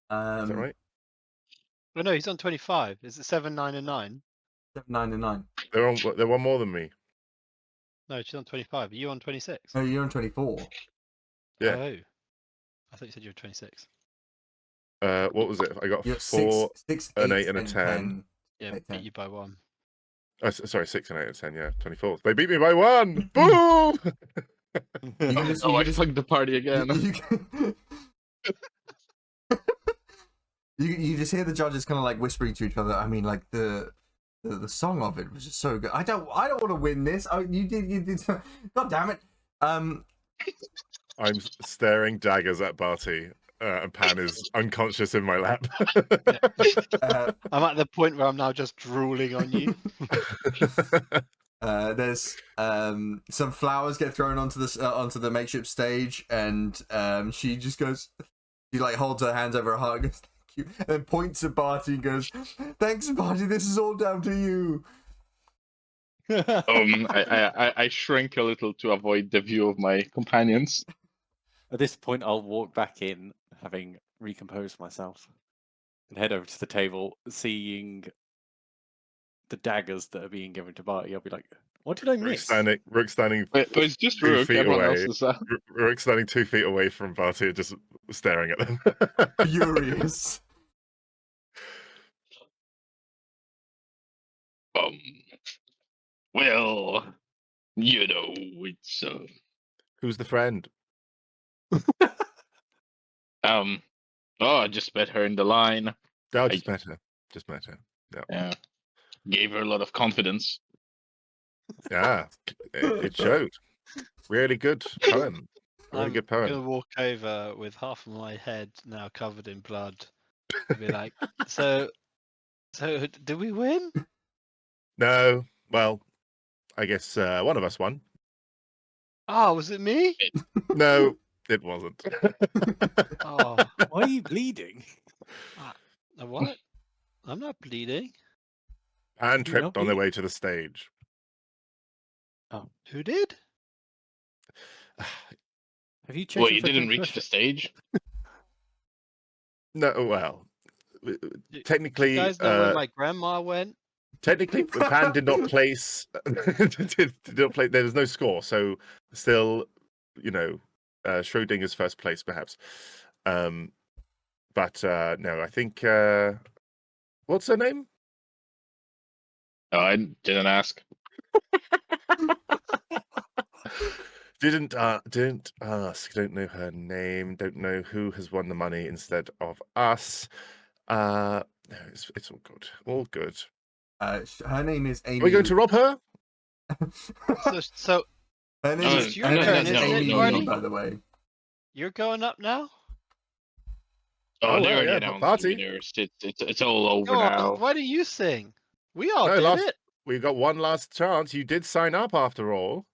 that right? Oh no, he's on 25. Is it 7, 9, and 9? 7, 9, and 9. They're one more than me. No, she's on 25. Are you on 26? No, you're on 24. Yeah. Oh. I thought you said you were 26. What was it? I got You're 4, 6, an 8, 8, and a 10. Yeah, Okay, beat 10. you by 1. Oh, sorry, 6 and 8 and 10. Yeah, 24. They beat me by 1. Boo! You can just, Oh, I fucked the party again. You just hear the judges kind of like whispering to each other. I mean, like the song of it was just so good. I don't want to win this. Oh, you did. God damn it. I'm staring daggers at Barty, and Pan is unconscious in my lap. I'm at the point where I'm now just drooling on you. There's some flowers get thrown onto the makeshift stage, and she just goes. She like holds her hands over her heart, and goes, "Thank you," and then points at Barty and goes, "Thanks, Barty. This is all down to you." I shrink a little to avoid the view of my companions. At this point, I'll walk back in, having recomposed myself, and head over to the table, seeing the daggers that are being given to Barty. I'll be like, "What did I miss?" Rook standing But it's just 2 Rook. feet Everyone away. else is Rook standing 2 feet away from Barty, just staring at them. Furious. well, you know, it's Who's the friend? oh, I just met her in the line. Oh, just met her. Just met her. Yeah. Yeah, gave her a lot of confidence. Yeah, it showed. Really good poem. Really I'm good gonna poem. walk over with half of my head now covered in blood and be like, so did we win? No, well, I guess one of us won. Oh, was it me? No, it wasn't. Oh, Why are you bleeding? what? I'm not bleeding. And You're not tripped on their bleeding. way to the stage. Who did? Have you checked Well, your you didn't footprint reach the pressure? stage. No, well, Do you technically, guys know where my grandma went? technically, Pan did not place. did not play. There was no score, so still, Schrodinger's first place, perhaps. But no, I think. What's her name? Oh, I didn't ask. Didn't ask. Don't know her name. Don't know who has won the money instead of us. No, it's all good. All good. Her name is Amy. Are we going to rob her? So Her name No, is, it's your her name turn, is isn't it, Amy Barney? Lee, by the way. you're going up now? Oh, Oh, they wow, already yeah, announced party. the winners. It's all over Oh, now. why do you sing? We all No, did it. we've got one last chance. You did sign up after all.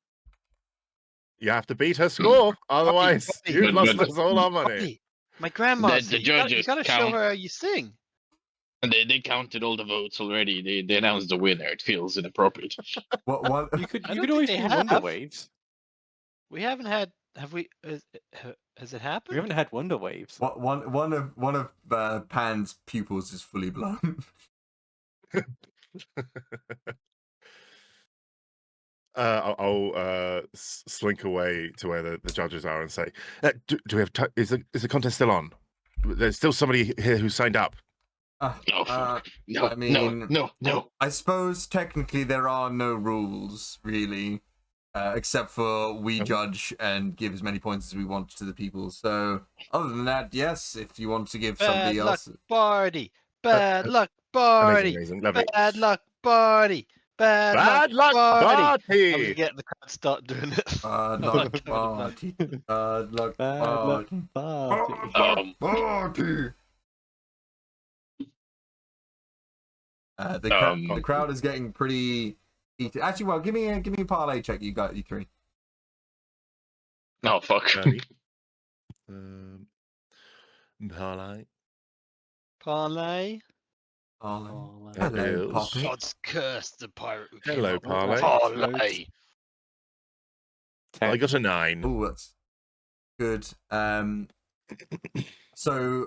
You have to beat her score, otherwise Buddy, you've lost but- us all our money. Buddy, my grandma's The here. You judges gotta show count. her how you sing. And they counted all the votes already. They announced the winner. It feels inappropriate. What? You could I you don't could always think do they Wonder have. Waves. We haven't had. Have we? Has it We happened? haven't had Wonder Waves. One of Pan's pupils is fully blown. I'll slink away to where the judges are and say, "Do we have? Is the contest still on? There's still somebody here who signed up." Oh, fuck. No, I mean, no. I suppose technically there are no rules really, except for we Oh. judge and give as many points as we want to the people. So other than that, yes, if you want to give Bad somebody luck, else, Barty. Bad luck, Amazing, Barty. amazing, lovely. Bad luck, Barty. Bad luck, Barty. I'm Barty. gonna get the crowd start doing it. bad I'm luck not covered in blood. party, bad luck Bad luck party, party. party. The crowd is getting pretty heated. Actually, well, give me a parlay check. You got you three. No, fuck. Parlay. Parlay. Parlay. Hello, Yes. Poppy. God's curse, the pirate who came Hello, up with Parlay. Parlay. I got a 9. Oh, that's good. So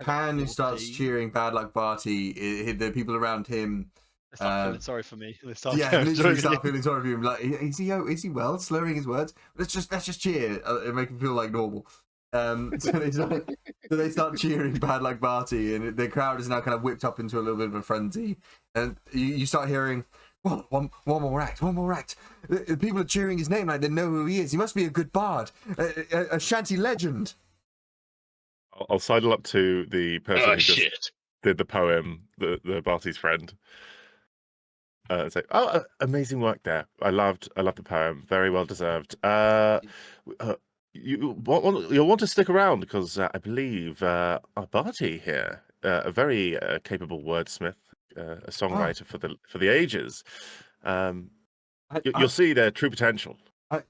Pan, who starts Fourteen. cheering "Bad Luck Barty," the people around him, They start feeling sorry for me. They start yeah, going, literally "Join start me." feeling sorry for him. Like, is he well, slurring his words? Let's just cheer and make him feel like normal. So they start cheering "Bad Luck Barty," and the crowd is now kind of whipped up into a little bit of a frenzy, and you start hearing, "Well, one more act, one more act." The people are cheering his name like they know who he is. He must be a good bard, a Shanty legend. I'll sidle up to the person Oh, who just shit. did the poem, the Barty's friend. And say, "Oh, amazing work there. I loved the poem. Very well deserved. You'll want to stick around because I believe our Barty here, a very capable wordsmith, a songwriter for the ages. You'll see their true potential." I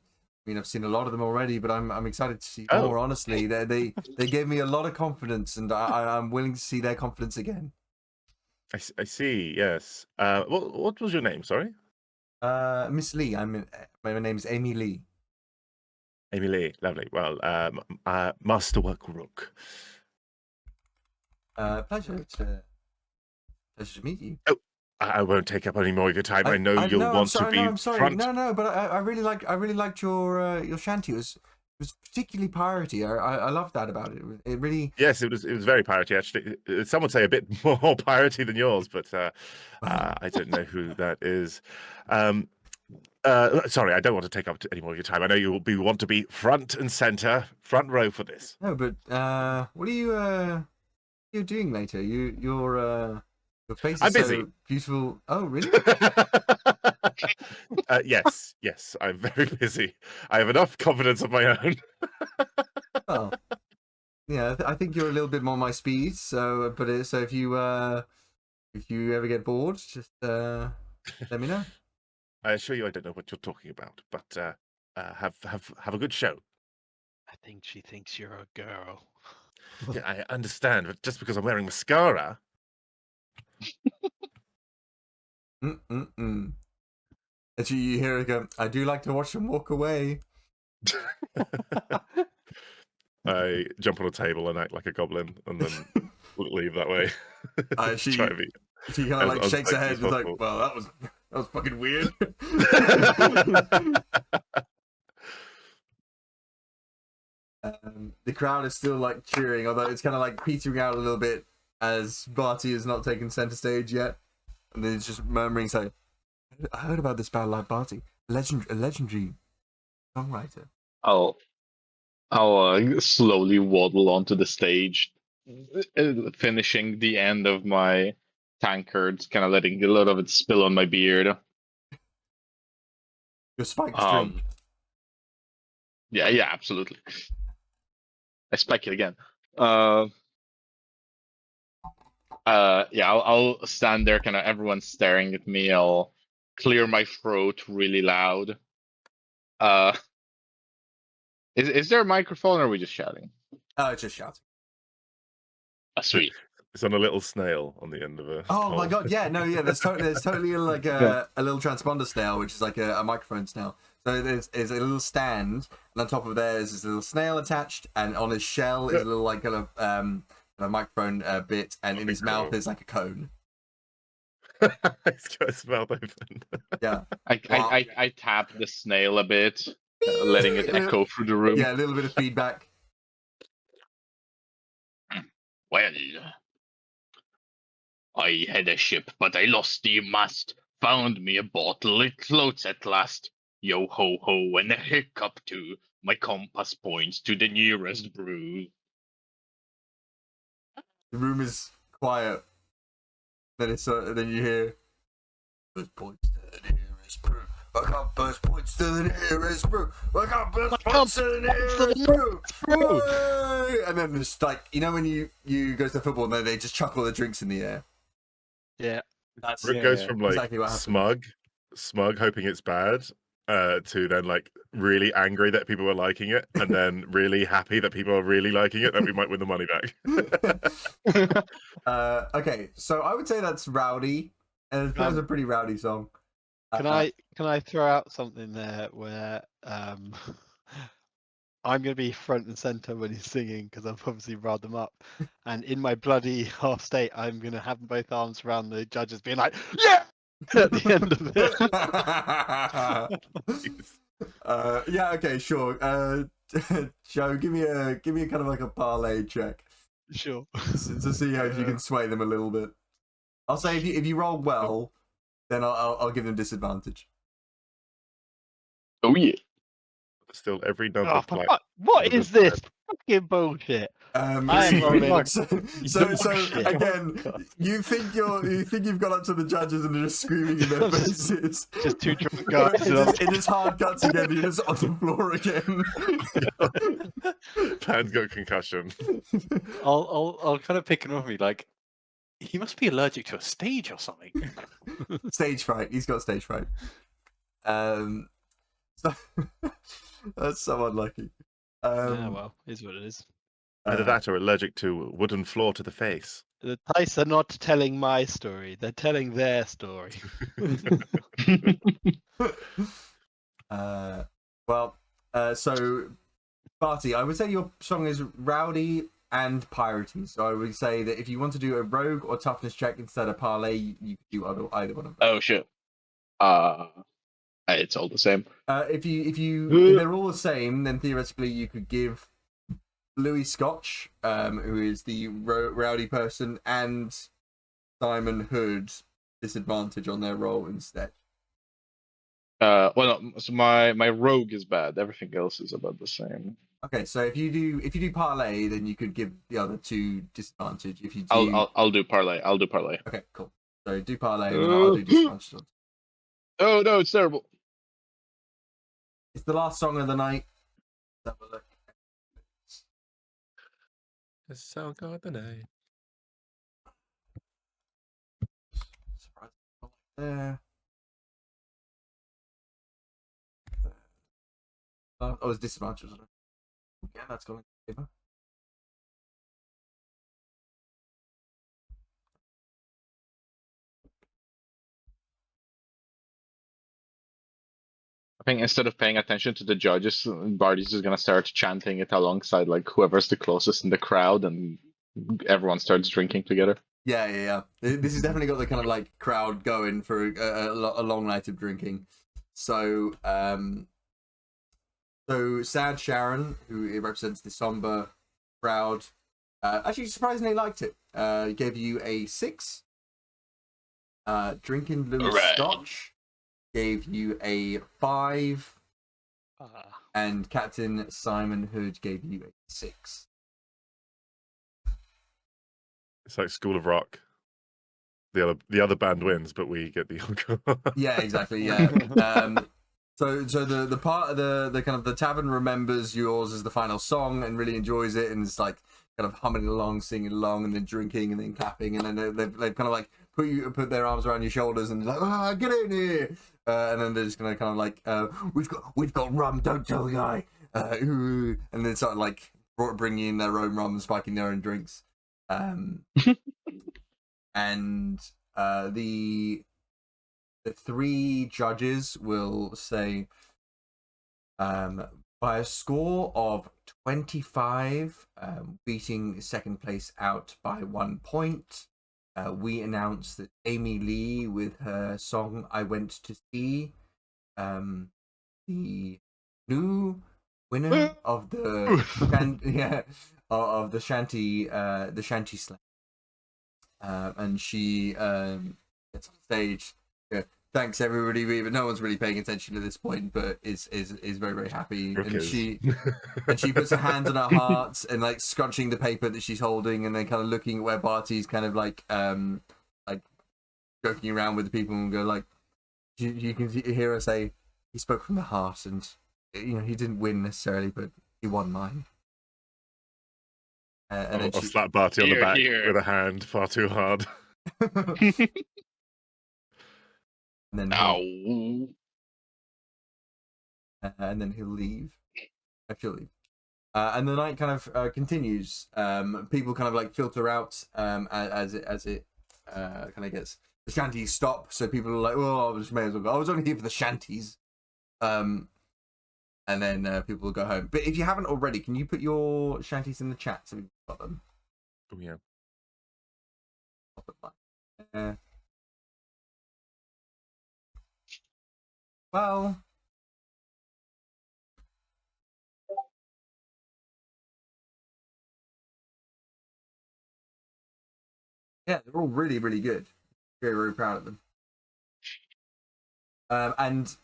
mean, I've seen a lot of them already, but I'm excited to see Oh. more. Honestly, they gave me a lot of confidence, and I'm willing to see their confidence again. I see. Yes. What was your name? Sorry, Miss Lee. My name's Amy Lee. Amy Lee. Lovely. Well, Masterwork Rook. Pleasure to meet you. I won't take up any more of your time. I know you'll want to be I'm sorry. front. No, but I really liked your shanty. It was particularly piratey. I loved that about it. It really. Yes, it was very piratey. Actually, some would say a bit more piratey than yours, but I don't know who that is. Sorry, I don't want to take up any more of your time. I know you want to be front and center, front row for this. No, but what are you doing later? You're Your face I'm is so busy. beautiful. Oh, really? Yes, I'm very busy. I have enough confidence of my own. Well, yeah, I think you're a little bit more my speed. So, so if you ever get bored, just let me know. I assure you, I don't know what you're talking about. But have a good show. I think she thinks you're a girl. Yeah, I understand, but just because I'm wearing mascara. Mm-mm-mm. And you hear her go, I do like to watch them walk away. I jump on a table and act like a goblin, and then leave that way. She Try to be kind of like as shakes her unsexy head as and is like, possible. well, that was fucking weird. The crowd is still like cheering, although it's kind of like petering out a little bit as Barty has not taken center stage yet, and then it's just murmuring, saying, "I heard about this battle like Barty, a legendary songwriter." I'll slowly waddle onto the stage, finishing the end of my tankard, kind of letting a lot of it spill on my beard. Your spiked drink. Yeah, absolutely. I spike it again. Yeah, I'll stand there, kind of everyone's staring at me. I'll clear my throat really loud. Is there a microphone, or are we just shouting? Oh, just shouting. Sweet. It's on a little snail on the end of a. Oh my pole. god, yeah, no, yeah, there's totally like a little transponder snail, which is like a microphone snail. So there's a little stand, and on top of there is this little snail attached, and on his shell is a little like kind of microphone bit, and in his mouth Cool. is like a cone. He's got his mouth open. Yeah. I tap the snail a bit, letting it echo through the room. Yeah, a little bit of feedback. Well, I had a ship, but I lost the mast. Found me a bottle, it floats at last. Yo ho ho, and a hiccup too. My compass points to the nearest brew. The room is quiet. Then you hear. First points to the nearest brew. My compass points to the nearest brew. My compass points to the nearest brew. Hooray! And then there's like, you know when you go to football and they just chuck all the drinks in the air. Yeah. That's It goes from like exactly what happens. smug, hoping it's bad, to then like really angry that people are liking it, and then really happy that people are really liking it, that we might win the money back. Okay, so I would say that's rowdy, and it's a pretty rowdy song. Can I throw out something there where I'm going to be front and center when he's singing because I've obviously riled them up, and in my bloody half state, I'm going to have both arms around the judges, being like, "Yeah!" at the end of it. Yeah, okay, sure. Joe, give me a kind of like a parlay check Sure. to see how you can sway them a little bit. I'll say if you roll well, then I'll give them disadvantage. Oh yeah. Still, every number. Oh, for fuck- what is this fucking bullshit? I am rolling. So Bullshit. again, you think you've got up to the judges and they're just screaming in their faces. Just two drunk guys. It just hard cuts again. You're just on the floor again. Pan's got concussion. I'll kind of pick him up and be like, he must be allergic to a stage or something. Stage fright. He's got stage fright. So that's so unlucky. Yeah, well, is what it is. Either that or allergic to wooden floor to the face. The dice are not telling my story; they're telling their story. So Barty, I would say your song is rowdy and piratey. So I would say that if you want to do a rogue or toughness check instead of parlay, you could do either one of them. Oh shit. It's all the same. If they're all the same, then theoretically you could give Louis Scotch, who is the rowdy person, and Simon Hood disadvantage on their roll instead. Well, no, so my rogue is bad. Everything else is about the same. Okay, so if you do parlay, then you could give the other two disadvantage. If you do, I'll do parlay. Okay, cool. So do parlay, and then I'll do disadvantage. Oh no, it's terrible. It's the last song of the night. Let's have a look. It's so good tonight. Surprise. There. Oh, it's disadvantage. Yeah, that's going to favor. I think instead of paying attention to the judges, Barty's just gonna start chanting it alongside like whoever's the closest in the crowd, and everyone starts drinking together. Yeah. This has definitely got the kind of like crowd going for a long night of drinking. So, Sad Sharon, who represents the somber crowd, actually surprisingly liked it. Gave you a 6. Drinking Louis Alright. Scotch gave you a 5. Ah. And Captain Simon Hood gave you a 6. It's like School of Rock. The other band wins, but we get the alcohol. Yeah, exactly. Yeah. So the part of the kind of the tavern remembers yours as the final song and really enjoys it, and it's like kind of humming along, singing along, and then drinking and then clapping, and then they've kind of like put their arms around your shoulders and like, get in here, and then they're just gonna kind of like we've got rum, don't tell the guy, and then sort of like bringing in their own rum and spiking their own drinks, and the 3 judges will say, by a score of 25, beating second place out by 1 point, we announce that Amy Lee, with her song "I Went to See," the new winner of the of the Shanty Slam, and she gets on stage. Thanks everybody, but no one's really paying attention at this point, but is very, very happy. And she puts her hands on her heart and like scrunching the paper that she's holding, and then kind of looking at where Barty's kind of like joking around with the people, and go like, you can hear her say, he spoke from the heart, and he didn't win necessarily, but he won mine. And then I'll slap Barty on the back with a hand far too hard. And then Ow. And then he'll leave. Actually, and the night kind of continues. People kind of like filter out as it kind of gets. The shanties stop, so people are like, "Oh, I just may as well go. I was only here for the shanties." And then people will go home. But if you haven't already, can you put your shanties in the chat so we've got them? Oh yeah. Well, yeah, they're all really, really good. Very, very proud of them. And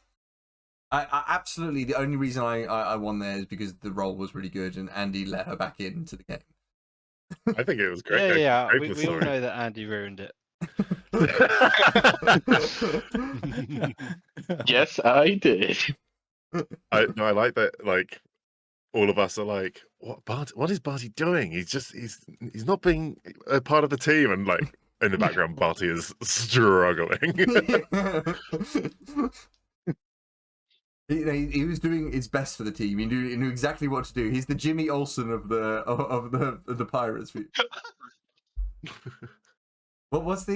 I absolutely, the only reason I won there is because the role was really good and Andy let her back into the game. I think it was great. Yeah. Great We all story. know that Andy ruined it. Yes, I did. I like that. Like all of us are like, what is Barty doing? He's not being a part of the team, and like in the background, Barty is struggling. He was doing his best for the team. He knew exactly what to do. He's the Jimmy Olsen of the Pirates. What's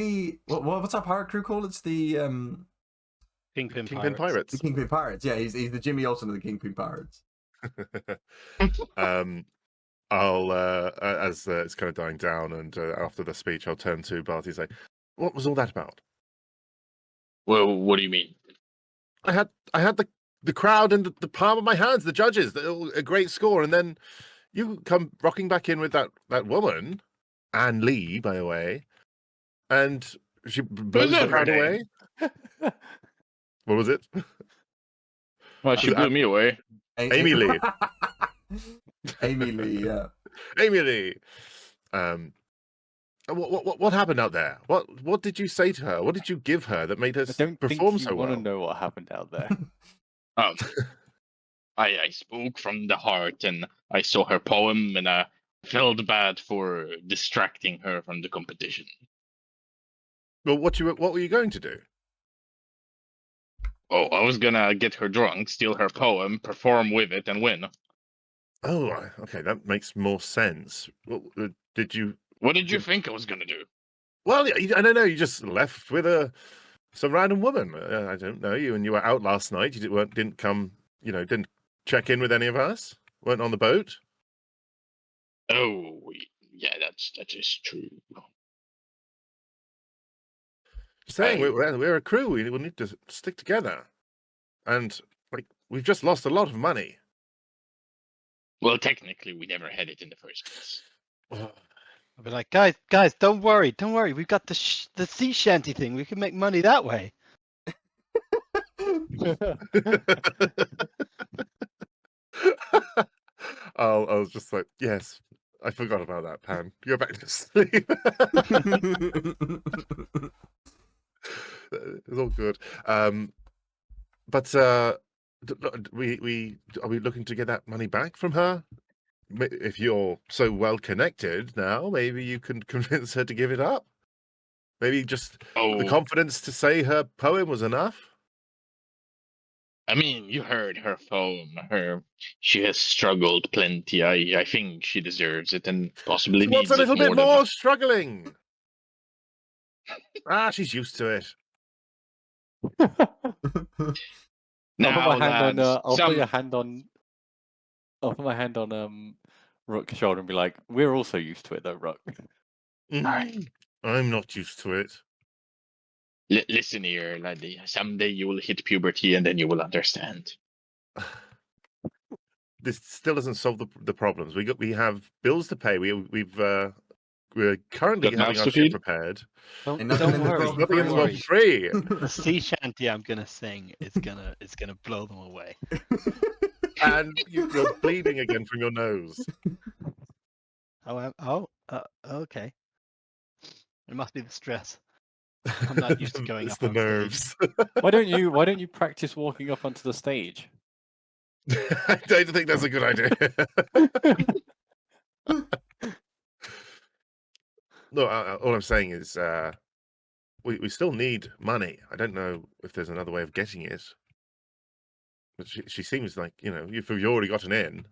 our pirate crew called? It's the Kingpin Pirates. The Kingpin Pirates. Yeah, he's the Jimmy Olsen of the Kingpin Pirates. I'll as it's kind of dying down, and after the speech, I'll turn to Barty and say, "What was all that about?" Well, what do you mean? I had the crowd in the palm of my hands, the judges, a great score, and then you come rocking back in with that woman, Anne Lee, by the way, and she blows the that her crowd away. What was it? Well, she blew me away. Amy Lee. Amy Lee, yeah. Amy Lee. What happened out there? What did you say to her? What did you give her that made her I don't perform think you so want to well? know what happened out there. Um, I spoke from the heart, and I saw her poem, and I felt bad for distracting her from the competition. Well, what were you going to do? Oh, I was gonna get her drunk, steal her poem, perform with it, and win. Oh, okay, that makes more sense. Did you? What did you think I was gonna do? Well, I don't know. You just left with some random woman. I don't know you, and you were out last night. You didn't come. Didn't check in with any of us. Weren't on the boat. Oh, yeah, that is true. Saying I- we're a crew. We need to stick together, and we've just lost a lot of money. Well, technically, we never had it in the first place. I'll be like, guys, don't worry. We've got the sea shanty thing. We can make money that way. I was just like, yes, I forgot about that, Pan. Go back to sleep. It's all good. But we are we looking to get that money back from her? If you're so well connected now, maybe you can convince her to give it up. Maybe just the Oh, confidence to say her poem was enough. I mean, you heard her poem. She has struggled plenty. I think she deserves it, and possibly She wants needs a it little bit more than more struggling. She's used to it. now, lads. I'll put your hand on. I'll put my hand on Rook's shoulder and be like, "We're also used to it, though, Rook." I'm not used to it. Listen here, laddie. Someday you will hit puberty, and then you will understand. This still doesn't solve the problems. We have bills to pay. We're currently Got having mouths our to ship feed? repaired. Don't, Ain't nothing don't in this worry. world There's nothing in this Don't world worry. free. The sea shanty I'm gonna sing is gonna blow them away. And you're bleeding again from your nose. Okay. It must be the stress. I'm not used to going It's up the on stage. nerves. Why don't you practice walking up onto the stage? I don't think that's a good idea. No, all I'm saying is we still need money. I don't know if there's another way of getting it. But she seems like, you've already gotten in.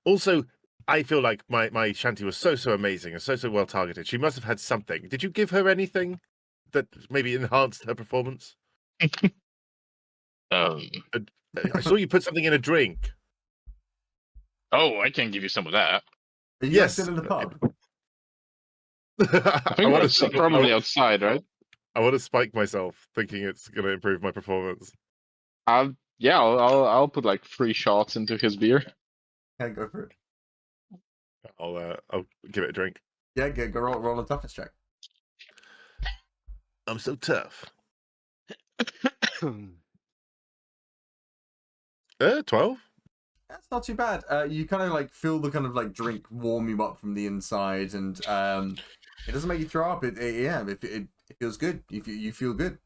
Also, I feel like my shanty was so amazing and so well targeted. She must have had something. Did you give her anything that maybe enhanced her performance? Um. I saw you put something in a drink. Oh, I can give you some of that. Are you Yes. guys still in the pub? I think that's probably outside, right? I want to spike myself, thinking it's going to improve my performance. Yeah, I'll put like 3 shots into his beer. Okay, go for it. I'll give it a drink. Yeah, go roll a toughness check. I'm so tough. 12. That's not too bad. You kind of like feel the kind of like drink warm you up from the inside, and it doesn't make you throw up. It feels good. You feel good.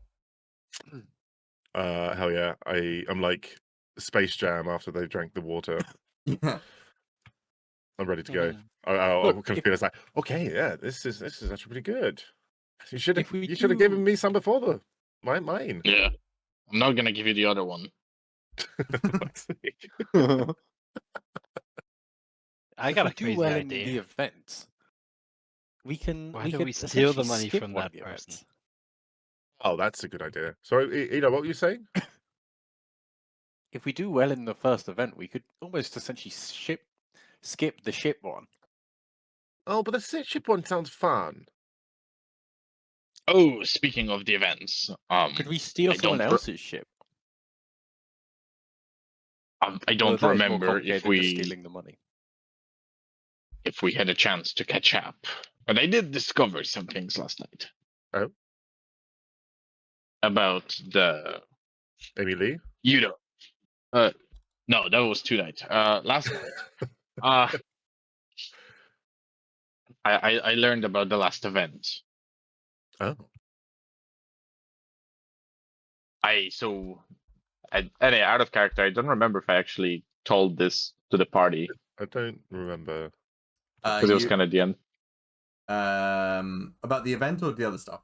Hell yeah! I'm like Space Jam after they drank the water. Yeah. I'm ready to go. I kind of feel it's like, okay, yeah, this is actually pretty good. You should have given me some before mine. Yeah. I'm not gonna give you the other one. I got a If we do crazy well in idea. the events, we can. Why we don't could we steal the essentially money skip from one that of the person? events. Oh, that's a good idea. Sorry, what were you saying? If we do well in the first event, we could almost essentially skip the ship one. Oh, but the ship one sounds fun. Oh, speaking of the events, Could we steal I someone don't else's ship? I Although don't that is more remember complicated than just stealing the money. if we had a chance to catch up. But I did discover some things last night. Oh? About the Amy Lee? no, that was tonight. Last night. I learned about the last event. Oh, Anyway, out of character, I don't remember if I actually told this to the party I don't remember. because it was kind of the end. About the event or the other stuff?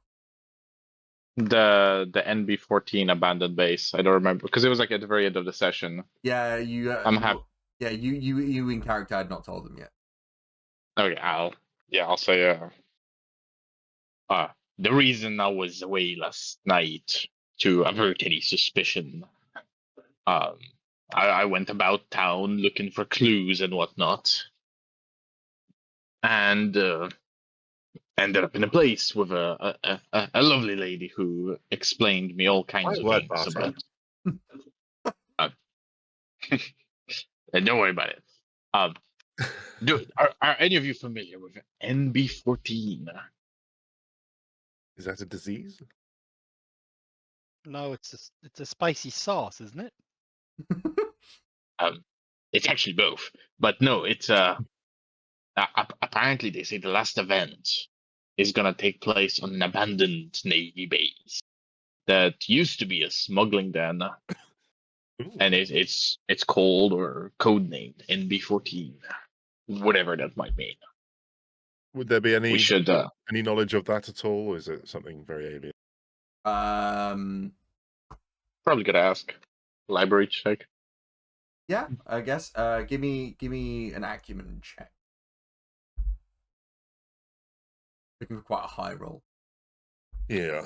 The NB14 abandoned base. I don't remember because it was like at the very end of the session. Yeah, you. I'm happy. Yeah, you in character had not told them yet. Okay, I'll say the reason I was away last night to avert any suspicion. I went about town looking for clues and whatnot, and ended up in a place with a lovely lady who explained me all kinds of word, things Barty. about. Don't worry about it. Are any of you familiar with NB14? Is that a disease? No, it's a spicy sauce, isn't it? It's actually both, but no, it's apparently they say the last event is gonna take place on an abandoned Navy base that used to be a smuggling den, Ooh. and it's called or codenamed NB14, whatever that might mean. Would there be any We should any knowledge of that at all, or is it something very alien? probably could ask. Library check. Yeah, I guess. Give me an acumen check. Looking for quite a high roll. Yeah.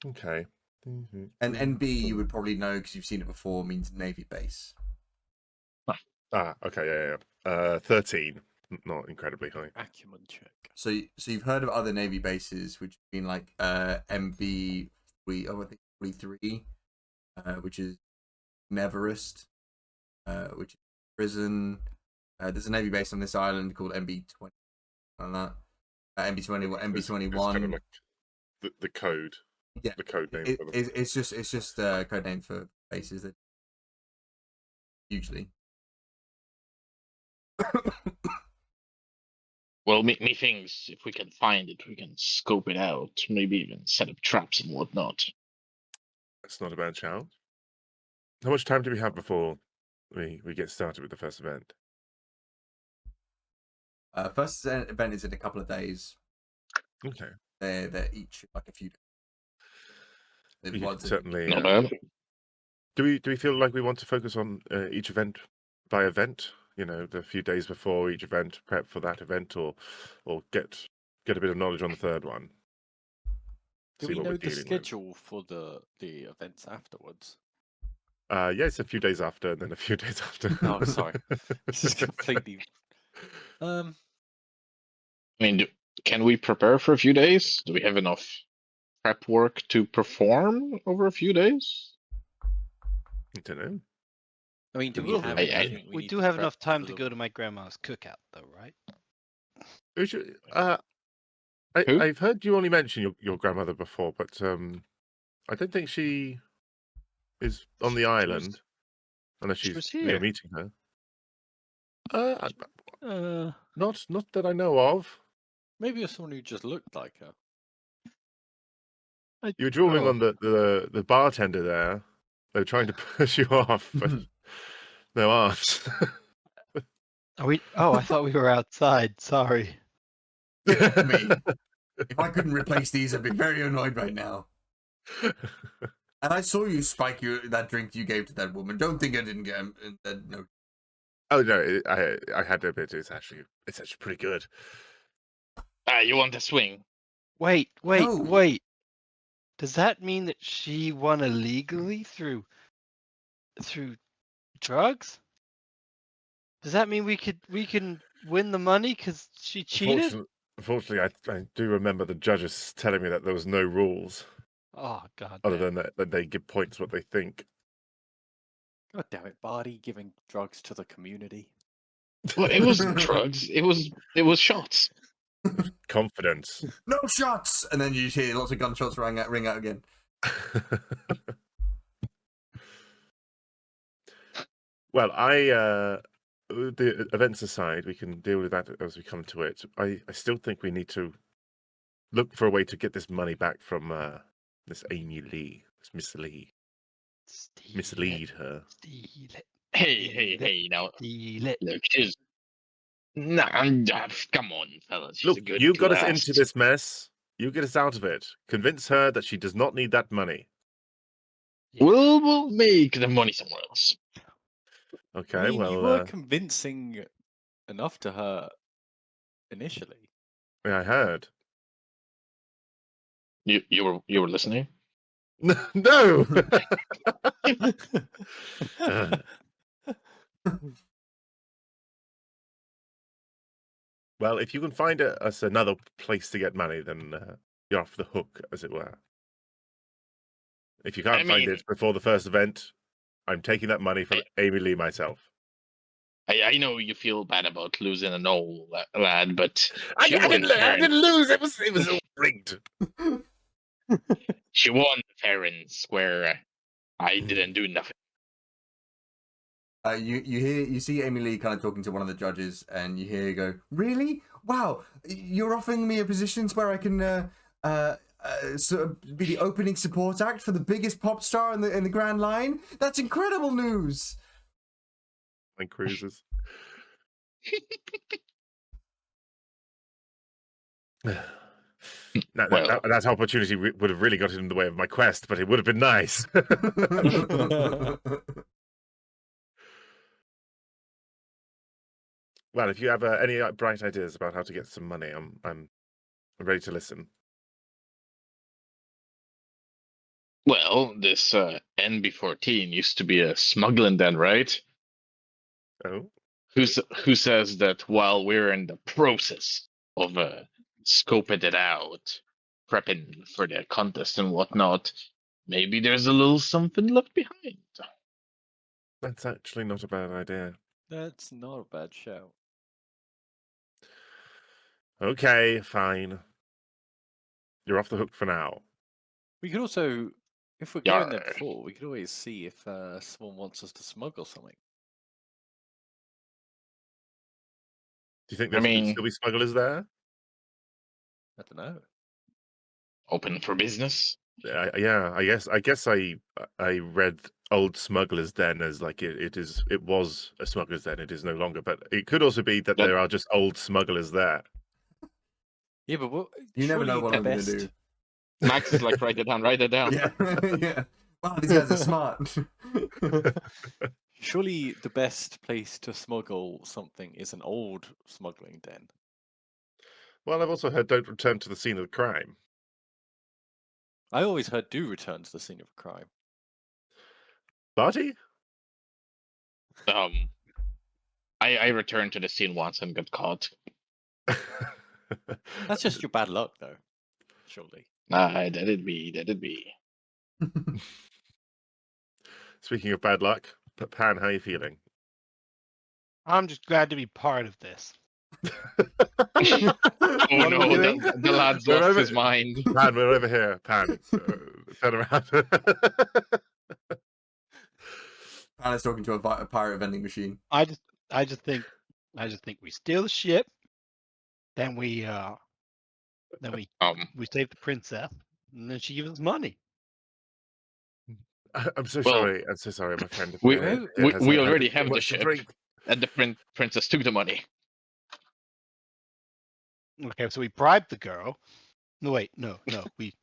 Okay. And NB you would probably know because you've seen it before. Means Navy base. Okay, yeah. 13. Not incredibly high. Acumen check. So you've heard of other Navy bases, which have been like MB 3, I think 43, which is Neverest, which is prison. There's a Navy base on this island called MB20. On that, MB20, MB21. It's kind of like the code. Yeah, the code name. For them. it's just a code name for bases that usually. Well, methinks if we can find it, we can scope it out. Maybe even set up traps and whatnot. That's not a bad shout. How much time do we have before we get started with the first event? First event is in a couple of days. Okay. They're each like a few days. We Once certainly. Not bad. Do we feel like we want to focus on each event by event? You know, the few days before each event, prep for that event, or get a bit of knowledge on the third one. Do See we what know we're the dealing with. schedule for the events afterwards? Yeah, it's a few days after, and then a few days after. Oh, sorry. This is completely. I mean, can we prepare for a few days? Do we have enough prep work to perform over a few days? I don't know. I mean, do we Well, have I- anything We need do to have prep enough time for to the- go to my grandma's cookout, though, right? We should, Who? I've heard you only mention your grandmother before, but I don't think she is on the island unless she was you're here. meeting her. Uh, Not that I know of. Maybe it's someone who just looked like her. You were drawing Oh. on the bartender there. They were trying to push you off, but no arms. Are we? Oh, I thought we were outside. Sorry. me. If I couldn't replace these, I'd be very annoyed right now. And I saw you spike that drink you gave to that woman. Don't think I didn't get him. No. Oh no, I had a bit. It's actually pretty good. You want a swing? Wait. No. Does that mean that she won illegally through drugs? Does that mean we can win the money because she cheated? Unfortunately, I do remember the judges telling me that there was no rules Oh God. other damn. than that they give points what they think. God damn it, Barty giving drugs to the community. Well, it wasn't drugs. It was shots. Confidence. No shots! And then you hear lots of gunshots ring out again. Well, the events aside, we can deal with that as we come to it. I still think we need to look for a way to get this money back from this Amy Lee, this Miss Lee. Mislead her. Steal it. Hey, now Steal it. look, she's come on, fellas. She's Look, a good you got us lass. into this mess. You get us out of it. Convince her that she does not need that money. We'll make the money somewhere else. Okay, I mean, well, you were convincing enough to her initially. I heard. You were listening? No. Well, if you can find us another place to get money, then you're off the hook, as it were. If you can't find it before the first event, I'm taking that money from Amy Lee myself. I know you feel bad about losing an old lad, but I didn't lose. It was all rigged. She won fair and square. I didn't do nothing. You see Amy Lee kind of talking to one of the judges, and you hear her go, "Really? Wow! You're offering me a position where I can sort of be the opening support act for the biggest pop star in the Grand Line. That's incredible news." And cruises. That opportunity would have really got in the way of my quest, but it would have been nice. Well, if you have any bright ideas about how to get some money, I'm ready to listen. Well, this NB14 used to be a smuggling den, right? Oh. Who says that while we're in the process of scoping it out, prepping for the contest and whatnot, maybe there's a little something left behind. That's actually not a bad idea. That's not a bad shout. Okay, fine. You're off the hook for now. We could also, if we're going there before, we could always see if someone wants us to smuggle something. Do you think there's still be smugglers there? I don't know. Open for business? Yeah, I guess I read Old Smugglers Den as like it was a smuggler's den. It is no longer, but it could also be that there are just old smugglers there. Yeah, but you never know what I'm going to do. Max is like, write it down. Yeah, yeah. Wow, these guys are smart. Surely the best place to smuggle something is an old smuggling den. Well, I've also heard don't return to the scene of the crime. I always heard do return to the scene of a crime. Barty? I returned to the scene once and got caught. That's just your bad luck, though. Surely. That'd be. Speaking of bad luck, Pan, how are you feeling? I'm just glad to be part of this. Oh no, the lad's lost his mind. Pan, we're over here. Pan, turn around. Pan is talking to a pirate vending machine. I just think we steal the ship, then we save the princess, and then she gives us money. I'm so sorry. I'm so sorry, my friend. We already have the ship, and the princess took the money. Okay, so we bribed the girl. No, wait, no, we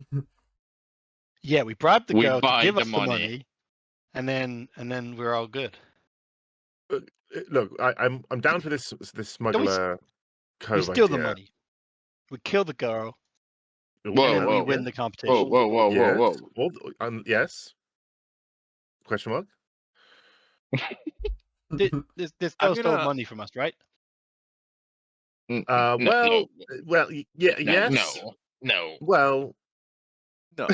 bribed the girl to give us the money, and then we're all good. Look, I'm down for this smuggler cove. We steal the money. We kill the girl. Whoa, we win the competition. Whoa. Yes. Question mark? This girl stole money from us, right? Yes. No. Well, no.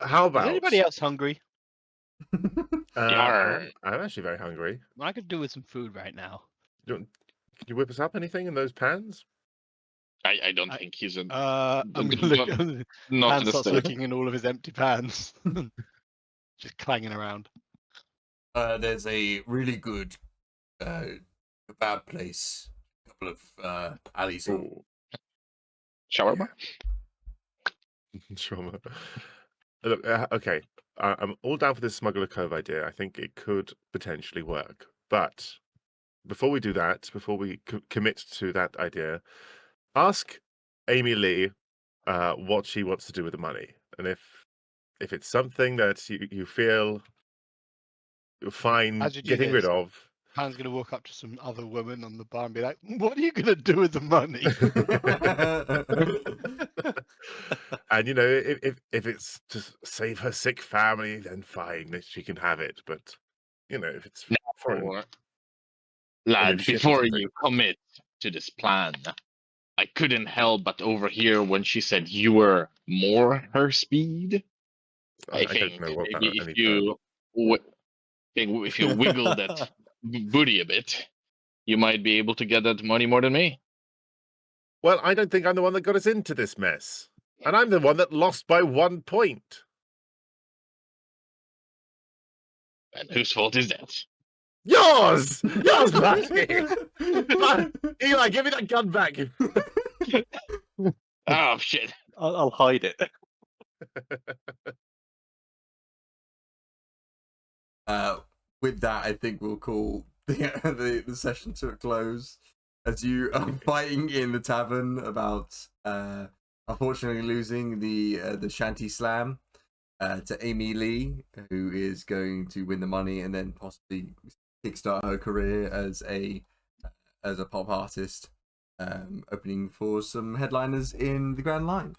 How about? Is anybody else hungry? I'm actually very hungry. I could do with some food right now. Can you whip us up anything in those pans? I don't think he's a. I'm gonna look. Not Pan starts looking in all of his empty pans, just clanging around. There's a really good kebab place, a couple of alleys. Ooh, Shawarma? trauma. Look, okay, I'm all down for this Smuggler Cove idea. I think it could potentially work. But before we do that, before we commit to that idea, ask Amy Lee what she wants to do with the money, and if it's something that you feel fine As you do getting rid this, of. Pan's gonna walk up to some other woman on the bar and be like, "What are you gonna do with the money?" And if it's to save her sick family, then fine, that she can have it. But if it's for an Or, lad, ship or before something, you commit to this plan, I couldn't help but overhear when she said you were more her speed. I I don't think know what maybe any term. if you wiggle that booty a bit, you might be able to get that money more than me. Well, I don't think I'm the one that got us into this mess, and I'm the one that lost by 1 point. And whose fault is that? Yours, Matty. Eli, give me that gun back. Oh shit! I'll hide it. With that, I think we'll call the session to a close as you are fighting in the tavern about unfortunately losing the Shanty Slam to Amy Lee, who is going to win the money and then possibly kickstart her career as a pop artist, opening for some headliners in the Grand Line.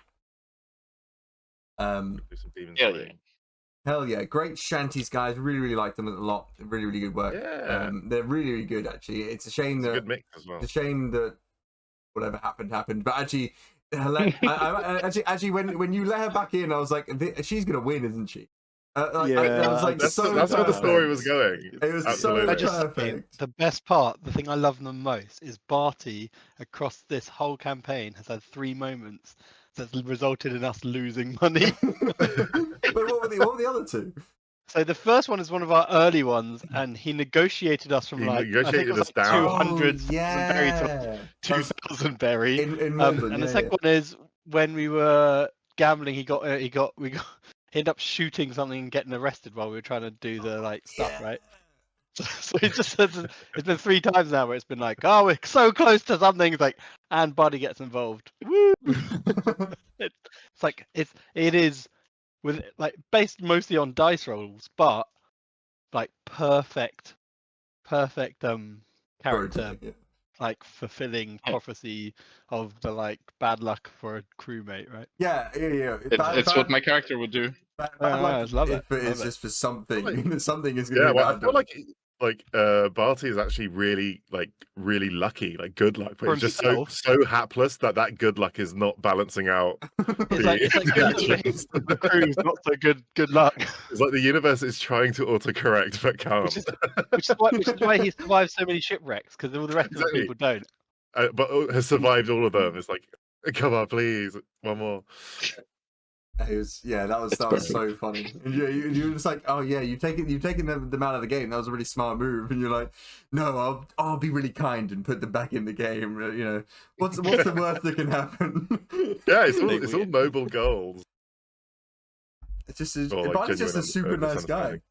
Do some demon Yeah, slaying. Hell yeah, great shanties, guys. Really, really like them a lot. Really, really good work. Yeah. They're really, really good. Actually, it's a shame It's a that good mix as well. it's a shame that whatever happened. But actually, actually, when you let her back in, I was like, she's gonna win, isn't she? It was like that's so where the story perfect. was going. It was Absolutely. so I just say, perfect. the best part, the thing I love the most, is Barty across this whole campaign has had 3 moments that's resulted in us losing money. But what were the other two? So the first one is one of our early ones, and he negotiated us from He I think it negotiated was us like down. 200 berry to yeah. 2,000 berry. In Malvern, And the yeah, second one is when we were gambling, we ended up shooting something and getting arrested while we were trying to do the stuff, Yeah. right? So it just it's been 3 times now where it's been like, oh, we're so close to something. It's like, and Buddy gets involved. Woo! It's like it is with based mostly on dice rolls, but perfect character, Storytelling, yeah. fulfilling prophecy of the bad luck for a crewmate, right? Yeah. It's what my character would do. Bad I luck just love it. but Love it's it. just for something. Like- Something is gonna Yeah, be well, I bad. feel like Barty is actually really really lucky, like good luck, but For it's just himself. so hapless that good luck is not balancing out. It's like the actions. The crew's not so good luck. It's like the universe is trying to autocorrect but can't. Which is why he survives so many shipwrecks, because all the rest of the Exactly. people don't. But has survived all of them. It's like, come on, please, one more. That was so funny. And you're just like, oh yeah, you've taken them out of the game. That was a really smart move. And you're like, no, I'll be really kind and put them back in the game. What's the worst that can happen? Yeah, it's all noble goals. It's just Or, just a super nice guy.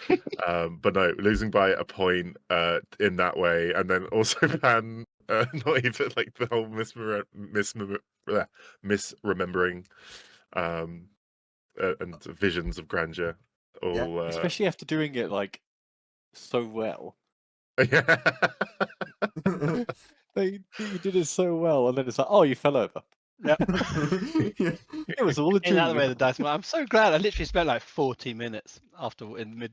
But no, losing by a point in that way, and then also Pan not even like the whole misremembering and visions of grandeur. All Especially after doing it so well. yeah. You did it so well, and then it's like, oh, you fell over. Yeah. It was all a In that way, dream. the dice. I'm so glad. I literally spent 40 minutes after in mid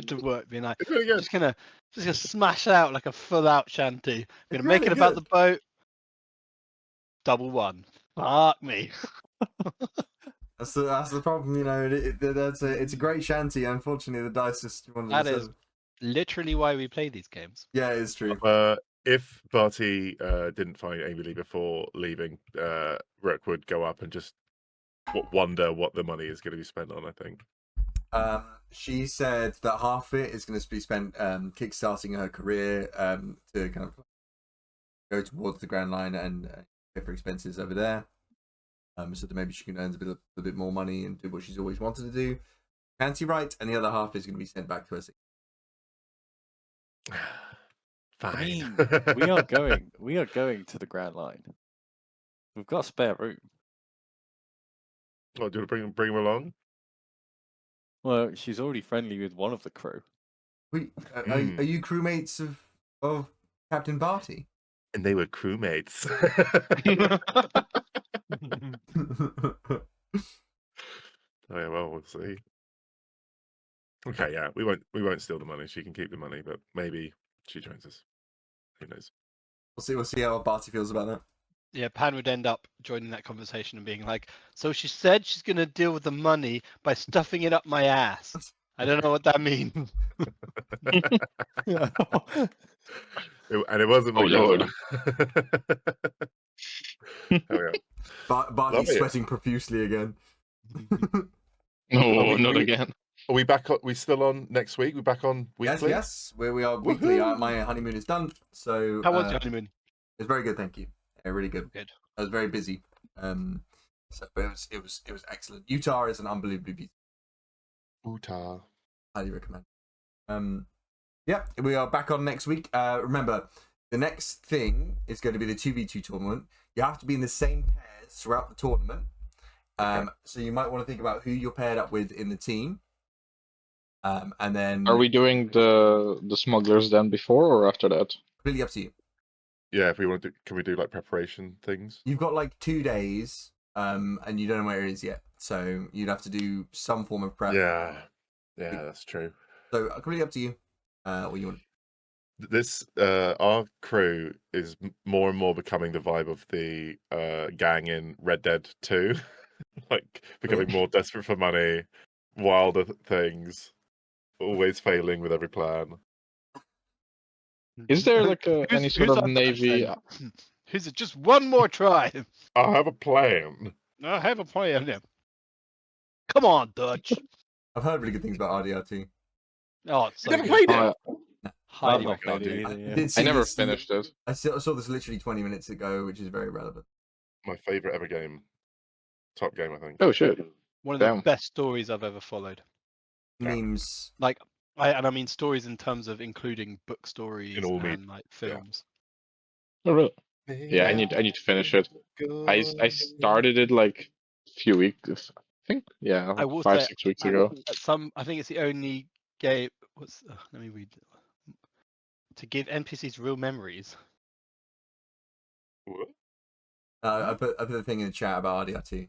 to work being like, It's really good. just gonna smash out like a full out shanty. Gonna make really it about good. the boat. Double one. Fuck me. That's the problem, it's a great shanty. Unfortunately, the dice just wanted That to is literally why we play these games. Yeah, it's true. If Barty didn't find Amy Lee before leaving, Rook would go up and just wonder what the money is going to be spent on, I think. She said that half of it is going to be spent kickstarting her career to kind of go towards the Grand Line and pay for expenses over there. So that maybe she can earn a bit more money and do what she's always wanted to do. Fancy right, and the other half is going to be sent back to her. Fine. I mean, we are going to the Grand Line. We've got spare room. Oh, do you want to bring him along? Well, she's already friendly with one of the crew. Wait, are you crewmates of Captain Barty? And they were crewmates. Oh yeah, well, we'll see. Okay, yeah, we won't steal the money. She can keep the money, but maybe she joins us. Who knows? We'll see how Barty feels about that. Yeah, Pan would end up joining that conversation and being like, "So she said she's going to deal with the money by stuffing it up my ass. I don't know what that means." And it wasn't Oh, my Lord. Oh yeah. Barty's Love it. sweating profusely again. No, not again. Are we back on? We still on next week? We're back on weekly? Yes, where we are weekly. Woohoo! My honeymoon is done. So How was your honeymoon? It was very good, thank you. Yeah, really good. Good. I was very busy. So but it was excellent. Utah is an unbelievably beautiful. Utah. Highly recommend. Yeah, we are back on next week. Remember, the next thing is going to be the 2v2 tournament. You have to be in the same pairs throughout the tournament. Okay. So you might want to think about who you're paired up with in the team. And then Are we doing the smugglers then before or after that? completely up to you. Yeah, if we want to, can we do like preparation things? You've got like 2 days, and you don't know where it is yet. So you'd have to do some form of prep. Yeah, that's true. So completely up to you. What you want. This our crew is more and more becoming the vibe of the gang in Red Dead 2, like becoming more desperate for money, wilder things, always failing with every plan. Is there like any Who's sort of on that navy? then? Who's it? Just one more try. I have a plan. I have a plan. Yeah. Come on, Dutch. I've heard really good things about RDR2. Oh, it's You so never good. played it? Highly Oh, Not played it recommended. either, I yeah. did I see never this- finished it. I saw this literally 20 minutes ago, which is very relevant. My favorite ever game, top game, I think. Oh shit! One of the Damn. best stories I've ever followed. Yeah. Memes. I mean stories in terms of including book stories In all and like films. Oh really? Yeah, I need to finish it. I started it like a few weeks. I think I will 5, say, 6 weeks ago. I think it's the only game. Let me read. To give NPCs real memories. What? I put the thing in the chat about RDR2.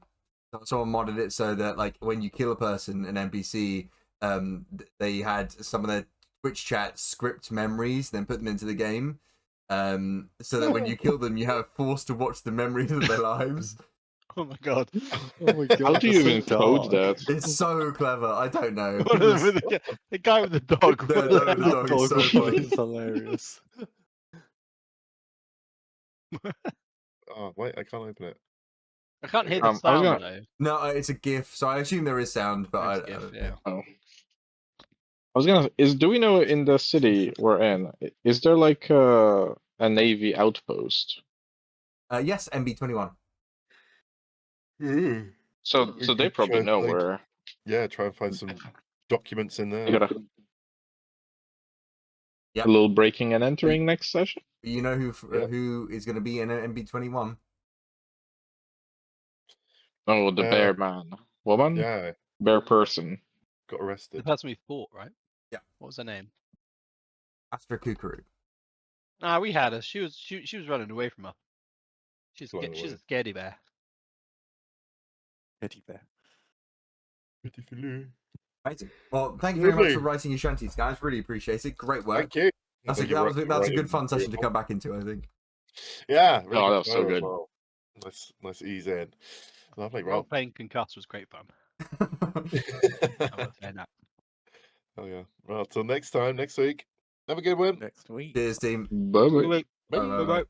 Someone modded it so that like when you kill a person, an NPC, they had some of their Twitch chat script memories, then put them into the game. So that when you kill them, you have forced to watch the memories of their lives. Oh my god! Oh my god! How do you that's so even code dark. that? It's so clever. I don't know. The guy with the dog. The guy with the dog is so funny. It's hilarious. Oh wait, I can't open it. I can't hear I the was sound gonna- though. No, it's a GIF, so I assume there is sound, but I It's GIF, don't yeah. know. I was gonna. Do we know in the city we're in? Is there like a navy outpost? Yes, MB21. So We they could probably try know and find- where. Yeah, try and find some documents in there. You gotta Yep. a little breaking and entering next session. You know Yeah. who is going to be in an MB21? Oh, the bear man, woman, Yeah, bear person. got The arrested. person we fought, right? Yeah. What was her name? Astra Kukuru. Ah, we had her. She was running away from her. She's Flying she's a away. scaredy bear. Teddy bear. Amazing. Well, thank you very much Lovely. for writing your shanties, guys. Really appreciate it. Great work. Thank you. That's Thank you for a writing good fun session to very come back into, I think. Yeah. Oh, that was so fun as good. well. Nice ease in. Lovely, Role Rob. playing Concussed was great fun. I was saying that. Oh yeah. Well, till next time, next week. Have a good one. Next week. Cheers, team. Bye bye. Bye Bye. Bye, bye, bye.